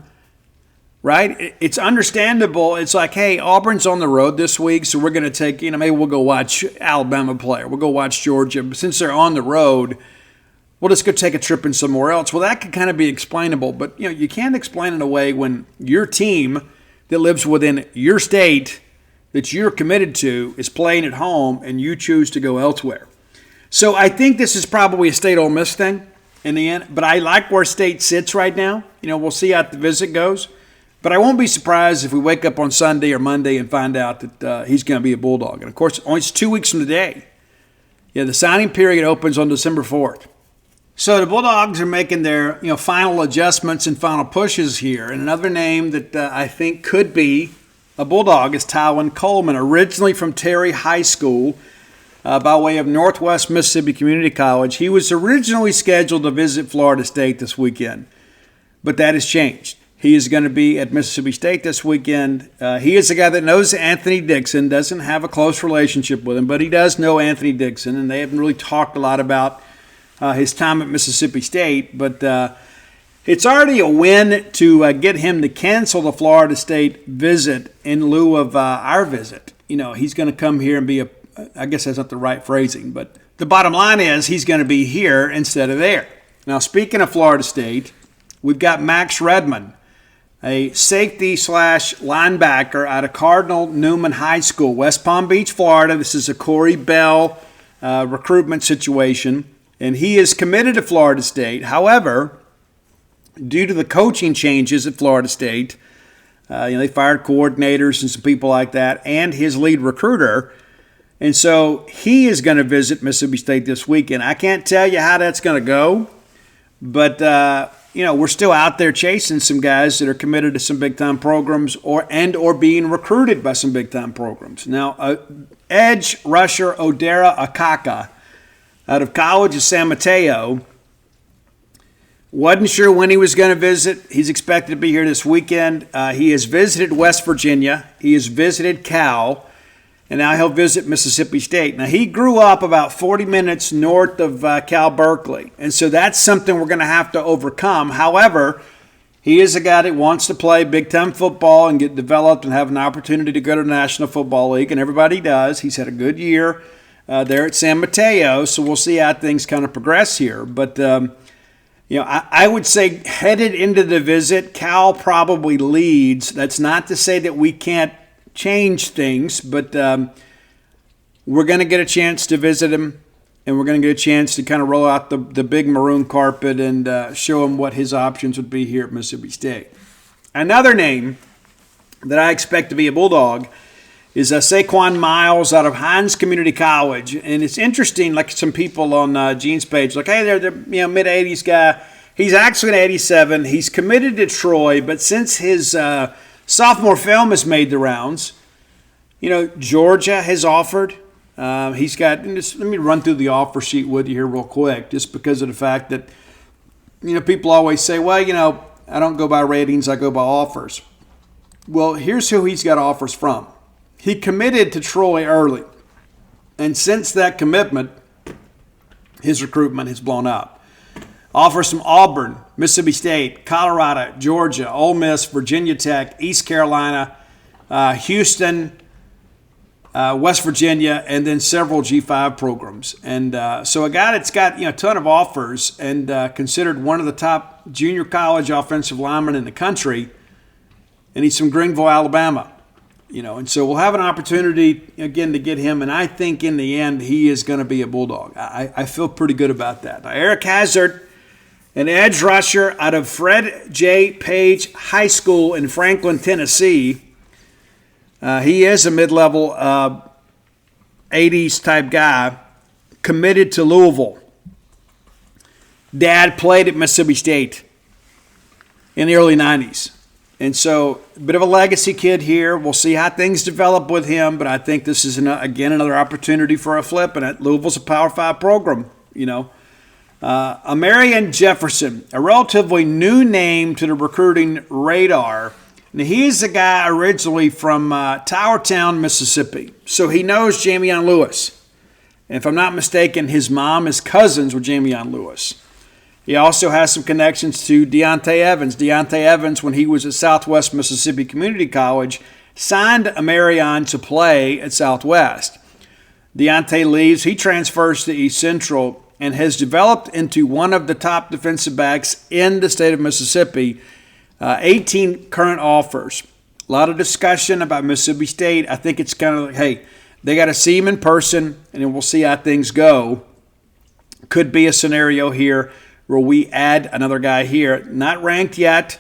right? It's understandable. It's like, hey, Auburn's on the road this week, so we're going to take, maybe we'll go watch Alabama play or we'll go watch Georgia. But since they're on the road, we'll just go take a trip in somewhere else. Well, that could kind of be explainable, but you can't explain it away when your team that lives within your state that you're committed to is playing at home and you choose to go elsewhere. So I think this is probably a State Ole Miss thing in the end, but I like where State sits right now. We'll see how the visit goes, but I won't be surprised if we wake up on Sunday or Monday and find out that he's going to be a Bulldog. And of course, only it's 2 weeks from today. The signing period opens on December 4th. So the Bulldogs are making their final adjustments and final pushes here. And another name that I think could be a Bulldog is Tywin Coleman, originally from Terry High School by way of Northwest Mississippi Community College. He was originally scheduled to visit Florida State this weekend, but that has changed. He is going to be at Mississippi State this weekend. He is a guy that knows Anthony Dixon, doesn't have a close relationship with him, but he does know Anthony Dixon, and they haven't really talked a lot about his time at Mississippi State, but it's already a win to get him to cancel the Florida State visit in lieu of our visit. He's going to come here and be I guess that's not the right phrasing, but the bottom line is he's going to be here instead of there. Now, speaking of Florida State, we've got Max Redmond, a safety/linebacker out of Cardinal Newman High School, West Palm Beach, Florida. This is a Corey Bell recruitment situation. And he is committed to Florida State. However, due to the coaching changes at Florida State, they fired coordinators and some people like that, and his lead recruiter. And so he is going to visit Mississippi State this weekend. I can't tell you how that's going to go, But, we're still out there chasing some guys that are committed to some big-time programs or being recruited by some big-time programs. Now, edge rusher Odera Akaka out of College of San Mateo wasn't sure when he was going to visit. He's expected to be here this weekend. He has visited West Virginia. He has visited Cal. And now he'll visit Mississippi State. Now, he grew up about 40 minutes north of Cal Berkeley. And so that's something we're going to have to overcome. However, he is a guy that wants to play big-time football and get developed and have an opportunity to go to the National Football League. And everybody does. He's had a good year there at San Mateo. So we'll see how things kind of progress here. But, I would say headed into the visit, Cal probably leads. That's not to say that we can't change things, but we're going to get a chance to visit him, and we're going to get a chance to kind of roll out the big maroon carpet and show him what his options would be here at Mississippi State. Another name that I expect to be a Bulldog is Saquon Miles out of Hines Community College. And it's interesting, like some people on Gene's page, like, hey, they're the mid-'80s guy. He's actually an 87. He's committed to Troy, but since his sophomore film has made the rounds, Georgia has offered. He's got, let me run through the offer sheet with you here real quick, just because of the fact that, people always say, well, I don't go by ratings, I go by offers. Well, here's who he's got offers from. He committed to Troy early. And since that commitment, his recruitment has blown up. Offers from Auburn, Mississippi State, Colorado, Georgia, Ole Miss, Virginia Tech, East Carolina, Houston, West Virginia, and then several G5 programs. And so a guy that's got a ton of offers and considered one of the top junior college offensive linemen in the country, and he's from Greenville, Alabama. And so we'll have an opportunity, again, to get him, and I think in the end he is going to be a Bulldog. I feel pretty good about that. Now, Eric Hazard, an edge rusher out of Fred J. Page High School in Franklin, Tennessee. He is a mid-level 80s type guy, committed to Louisville. Dad played at Mississippi State in the early 90s. And so, a bit of a legacy kid here. We'll see how things develop with him, but I think this is, again, another opportunity for a flip, and Louisville's a Power 5 program, Amarian Jefferson, a relatively new name to the recruiting radar. Now, he's a guy originally from Towertown, Mississippi, so he knows Jamion Lewis. And if I'm not mistaken, his mom is cousins with Jamion Lewis. He also has some connections to Deontay Evans. Deontay Evans, when he was at Southwest Mississippi Community College, signed Amarian to play at Southwest. Deontay leaves. He transfers to East Central and has developed into one of the top defensive backs in the state of Mississippi. 18 current offers. A lot of discussion about Mississippi State. I think it's kind of like, hey, they got to see him in person, and then we'll see how things go. Could be a scenario here where we add another guy here. Not ranked yet,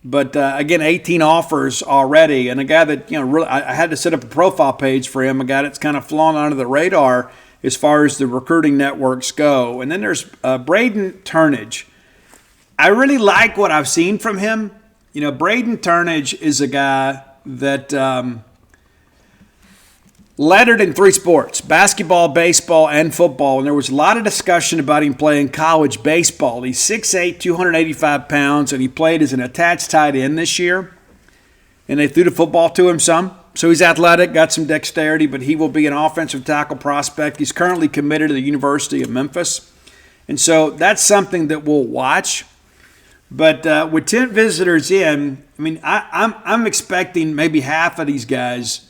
but again, 18 offers already. And a guy that, really, I had to set up a profile page for him, a guy that's kind of flown under the radar as far as the recruiting networks go. And then there's Braden Turnage. I really like what I've seen from him. Braden Turnage is a guy that lettered in 3 sports, basketball, baseball, and football. And there was a lot of discussion about him playing college baseball. He's 6'8", 285 pounds, and he played as an attached tight end this year. And they threw the football to him some. So he's athletic, got some dexterity, but he will be an offensive tackle prospect. He's currently committed to the University of Memphis. And so that's something that we'll watch. But with 10 visitors in, I'm expecting maybe half of these guys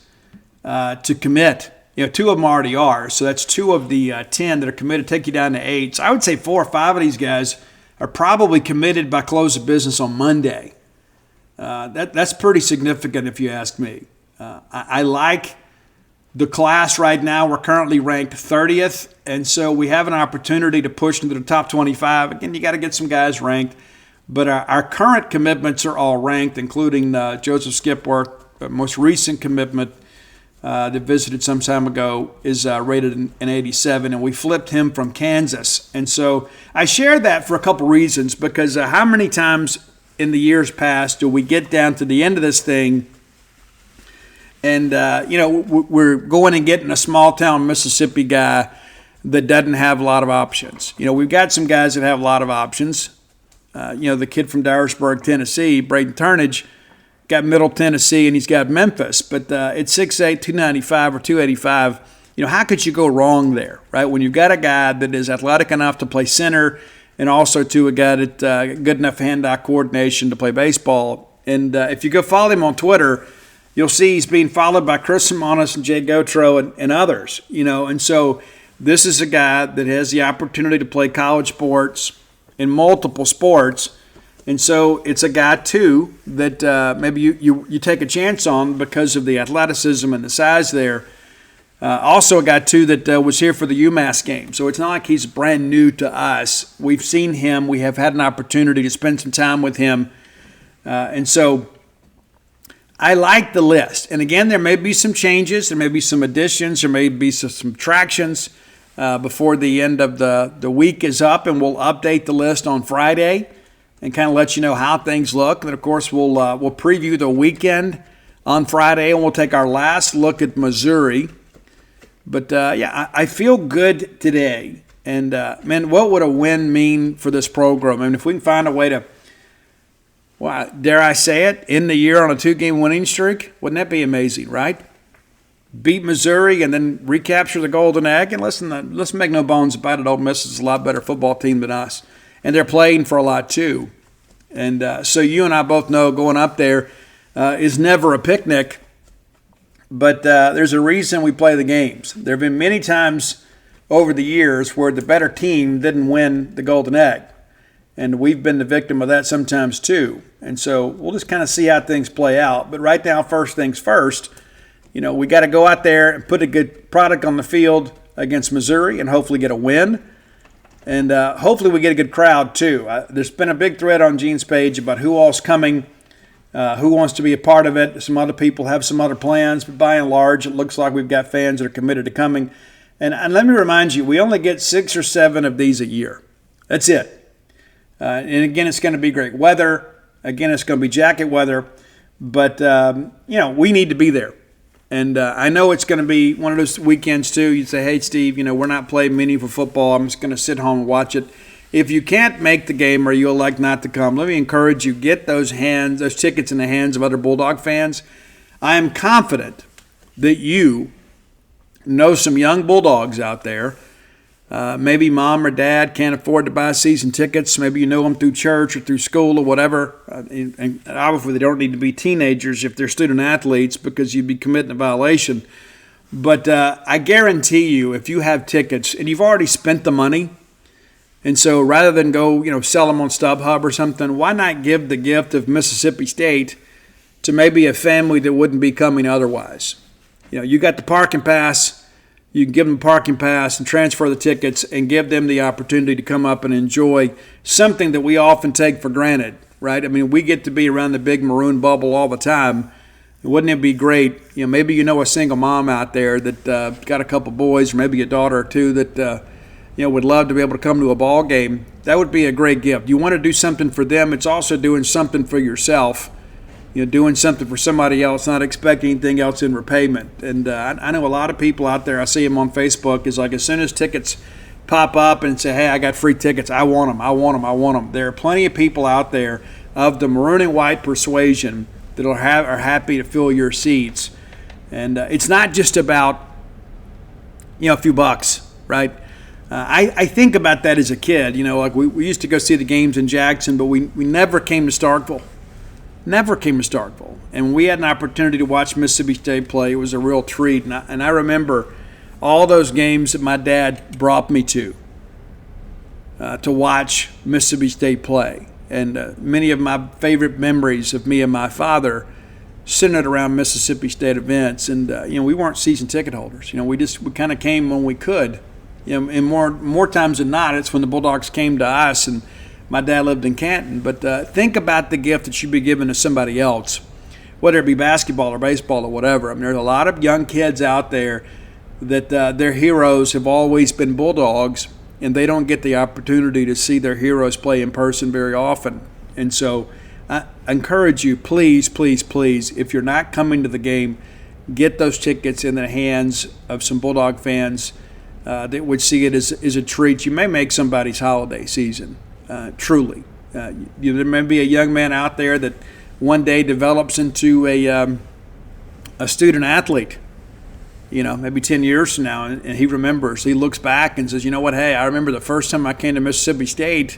to commit. 2 of them already are. So that's 2 of the 10 that are committed, take you down to 8. So I would say 4 or 5 of these guys are probably committed by close of business on Monday. That's pretty significant if you ask me. I like the class right now. We're currently ranked 30th, and so we have an opportunity to push into the top 25. Again, you got to get some guys ranked. But our current commitments are all ranked, including Joseph Skipworth, the most recent commitment that visited some time ago is rated an 87, and we flipped him from Kansas. And so I share that for a couple reasons, because how many times in the years past do we get down to the end of this thing and, we're going and getting a small-town Mississippi guy that doesn't have a lot of options. We've got some guys that have a lot of options. The kid from Dyersburg, Tennessee, Braden Turnage, got Middle Tennessee, and he's got Memphis. But at 6'8", 295 or 285, how could you go wrong there, right? When you've got a guy that is athletic enough to play center, and also to a guy that good enough hand-eye coordination to play baseball. And if you go follow him on Twitter, you'll see he's being followed by Chris Simonis and Jay Gautreau and others. And so this is a guy that has the opportunity to play college sports in multiple sports. And so it's a guy, too, that maybe you take a chance on because of the athleticism and the size there. Also a guy, too, that was here for the UMass game. So it's not like he's brand new to us. We've seen him. We have had an opportunity to spend some time with him. And so I like the list. And, again, there may be some changes. There may be some additions. There may be some subtractions before the end of the week is up. And we'll update the list on Friday and kind of let you know how things look. And, of course, we'll preview the weekend on Friday, and we'll take our last look at Missouri. But, I feel good today. And, man, what would a win mean for this program? I mean, if we can find a way to, well, dare I say it, end the year on a 2-game winning streak, wouldn't that be amazing, right? Beat Missouri and then recapture the Golden Egg. And listen, let's make no bones about it, Ole Miss is a lot better football team than us. And they're playing for a lot, too. And so you and I both know going up there is never a picnic. But there's a reason we play the games. There have been many times over the years where the better team didn't win the Golden Egg. And we've been the victim of that sometimes, too. And so we'll just kind of see how things play out. But right now, first things first, we got to go out there and put a good product on the field against Missouri and hopefully get a win. And hopefully we get a good crowd, too. There's been a big thread on Gene's page about who all's coming, who wants to be a part of it. Some other people have some other plans, but by and large, it looks like we've got fans that are committed to coming. And let me remind you, we only get 6 or 7 of these a year. That's it. And again, it's going to be great weather. Again, it's going to be jacket weather. But, we need to be there. And I know it's going to be one of those weekends, too. You'd say, hey, Steve, we're not playing meaningful football. I'm just going to sit home and watch it. If you can't make the game or you elect not to come, let me encourage you, get those tickets in the hands of other Bulldog fans. I am confident that you know some young Bulldogs out there. Maybe mom or dad can't afford to buy season tickets. Maybe you know them through church or through school or whatever. And obviously they don't need to be teenagers if they're student athletes because you'd be committing a violation. But I guarantee you, if you have tickets and you've already spent the money, and so rather than go, sell them on StubHub or something, why not give the gift of Mississippi State to maybe a family that wouldn't be coming otherwise? You got the parking pass. You can give them a parking pass and transfer the tickets and give them the opportunity to come up and enjoy something that we often take for granted, right? I mean, we get to be around the big maroon bubble all the time. Wouldn't it be great? Maybe a single mom out there that got a couple boys or maybe a daughter or two that would love to be able to come to a ball game. That would be a great gift. You want to do something for them. It's also doing something for yourself. Doing something for somebody else, not expecting anything else in repayment. And I know a lot of people out there, I see them on Facebook, is like as soon as tickets pop up and say, hey, I got free tickets, I want them. There are plenty of people out there of the maroon and white persuasion that are happy to fill your seats. And it's not just about, a few bucks, right? I think about that as a kid. Like we used to go see the games in Jackson, but we never came to Starkville. Never came to Starkville. And we had an opportunity to watch Mississippi State play. It was a real treat. And I remember all those games that my dad brought me to watch Mississippi State play. And many of my favorite memories of me and my father centered around Mississippi State events. And, we weren't season ticket holders. We kind of came when we could. And more times than not, it's when the Bulldogs came to us. And my dad lived in Canton. But think about the gift that you'd be giving to somebody else whether it be basketball or baseball or whatever. I mean, there's a lot of young kids out there that their heroes have always been Bulldogs, and they don't get the opportunity to see their heroes play in person very often. And so I encourage you, please, please, please, if you're not coming to the game, get those tickets in the hands of some Bulldog fans that would see it as a treat. You may make somebody's holiday season, truly. There may be a young man out there that one day develops into a student athlete, maybe 10 years from now, and he remembers. He looks back and says, you know what, hey, I remember the first time I came to Mississippi State,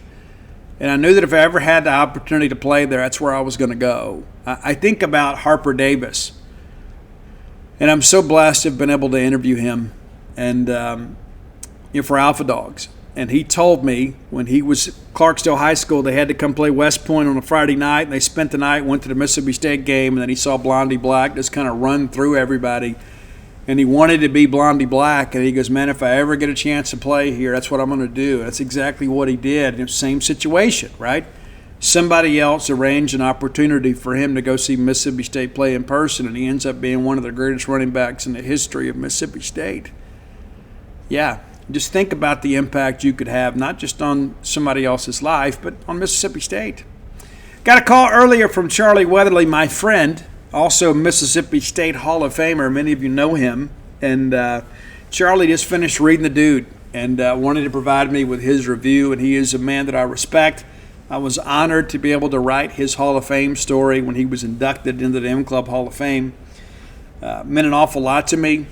and I knew that if I ever had the opportunity to play there, that's where I was going to go. I think about Harper Davis, and I'm so blessed to have been able to interview him and for Alpha Dogs. And he told me when he was Clarksdale High School, they had to come play West Point on a Friday night, and they spent the night, went to the Mississippi State game, and then he saw Blondie Black just kind of run through everybody. And he wanted to be Blondie Black, and he goes, man, if I ever get a chance to play here, that's what I'm going to do. That's exactly what he did. And same situation, right? Somebody else arranged an opportunity for him to go see Mississippi State play in person, and he ends up being one of the greatest running backs in the history of Mississippi State. Yeah, just think about the impact you could have, not just on somebody else's life, but on Mississippi State. Got a call earlier from Charlie Weatherly, my friend, also Mississippi State Hall of Famer. Many of you know him. And Charlie just finished reading the dude and wanted to provide me with his review. And he is a man that I respect. I was honored to be able to write his Hall of Fame story when he was inducted into the M Club Hall of Fame. Meant an awful lot to me.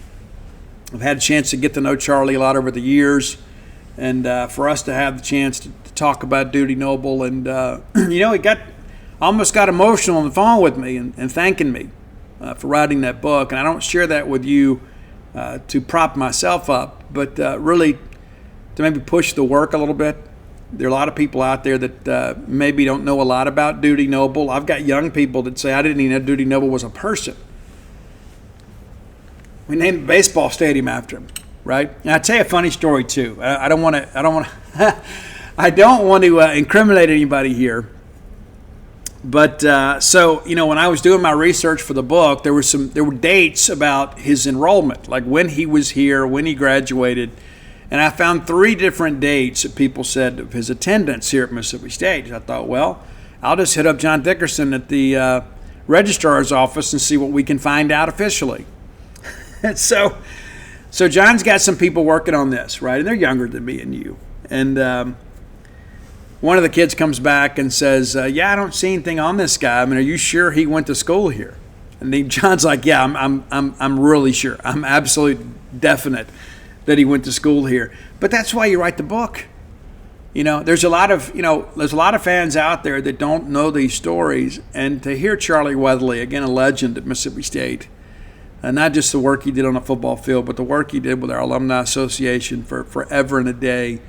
I've had a chance to get to know Charlie a lot over the years. And for us to have the chance to talk about Dudy Noble. And, he almost got emotional on the phone with me and thanking me for writing that book. And I don't share that with you to prop myself up, but really to maybe push the work a little bit. There are a lot of people out there that maybe don't know a lot about Dudy Noble. I've got young people that say, I didn't even know Dudy Noble was a person. We named a baseball stadium after him, right? And I'll tell you a funny story too. I don't want to incriminate anybody here. But when I was doing my research for the book, there were dates about his enrollment, like when he was here, when he graduated, and I found 3 different dates that people said of his attendance here at Mississippi State. I thought, well, I'll just hit up John Dickerson at the registrar's office and see what we can find out officially. And so John's got some people working on this, right? And they're younger than me and you, and one of the kids comes back and says, I don't see anything on this guy. I mean, are you sure he went to school here? And John's like, yeah, I'm really sure. I'm absolutely definite that he went to school here. But that's why you write the book. There's a lot of fans out there that don't know these stories. And to hear Charlie Weatherly, again, a legend at Mississippi State, and not just the work he did on the football field, but the work he did with our Alumni Association for forever and a day,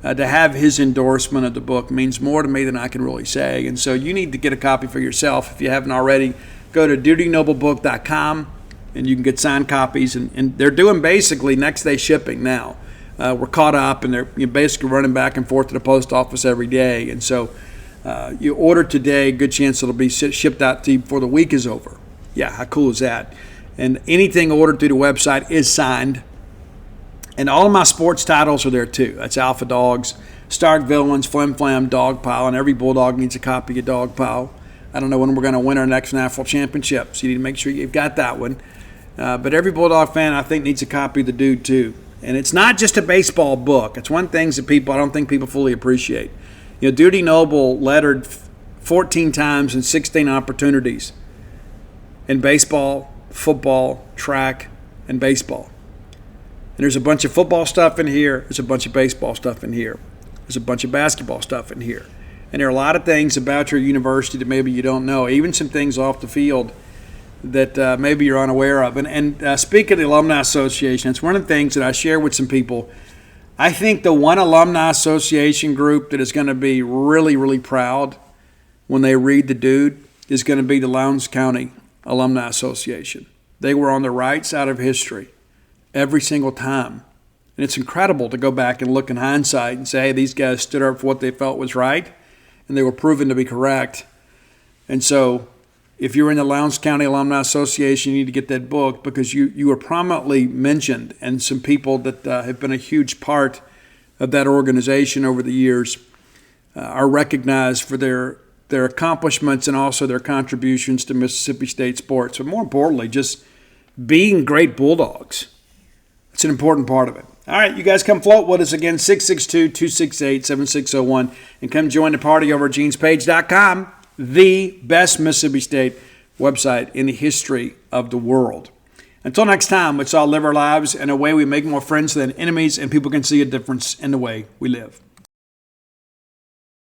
to have his endorsement of the book means more to me than I can really say. And so you need to get a copy for yourself. If you haven't already, go to dutynoblebook.com and you can get signed copies. And they're doing basically next day shipping now. We're caught up and they're basically running back and forth to the post office every day. And so you order today, good chance it'll be shipped out to you before the week is over. Yeah, how cool is that? And anything ordered through the website is signed. And all of my sports titles are there too. That's Alpha Dogs, Stark Villains, Flim Flam, Dog Pile, and every Bulldog needs a copy of Dog Pile. I don't know when we're going to win our next national championship, so you need to make sure you've got that one. But every Bulldog fan, I think, needs a copy of the dude too. And it's not just a baseball book. It's one thing that I don't think people fully appreciate. Dudy Noble lettered 14 times in 16 opportunities in baseball, football, track, and baseball. And there's a bunch of football stuff in here. There's a bunch of baseball stuff in here. There's a bunch of basketball stuff in here. And there are a lot of things about your university that maybe you don't know, even some things off the field that maybe you're unaware of. And speaking of the Alumni Association, it's one of the things that I share with some people. I think the one Alumni Association group that is going to be really, really proud when they read the dude is going to be the Lowndes County Alumni Association. They were on the right side of history every single time. And it's incredible to go back and look in hindsight and say, hey, these guys stood up for what they felt was right, and they were proven to be correct. And so If you're in the Lowndes County Alumni Association, you need to get that book because you were prominently mentioned, and some people that have been a huge part of that organization over the years are recognized for their accomplishments and also their contributions to Mississippi State sports. But more importantly, just being great Bulldogs. It's an important part of it. All right, you guys come float with us again, 662-268-7601, and come join the party over at genespage.com, the best Mississippi State website in the history of the world. Until next time, let's all live our lives in a way we make more friends than enemies, and people can see a difference in the way we live.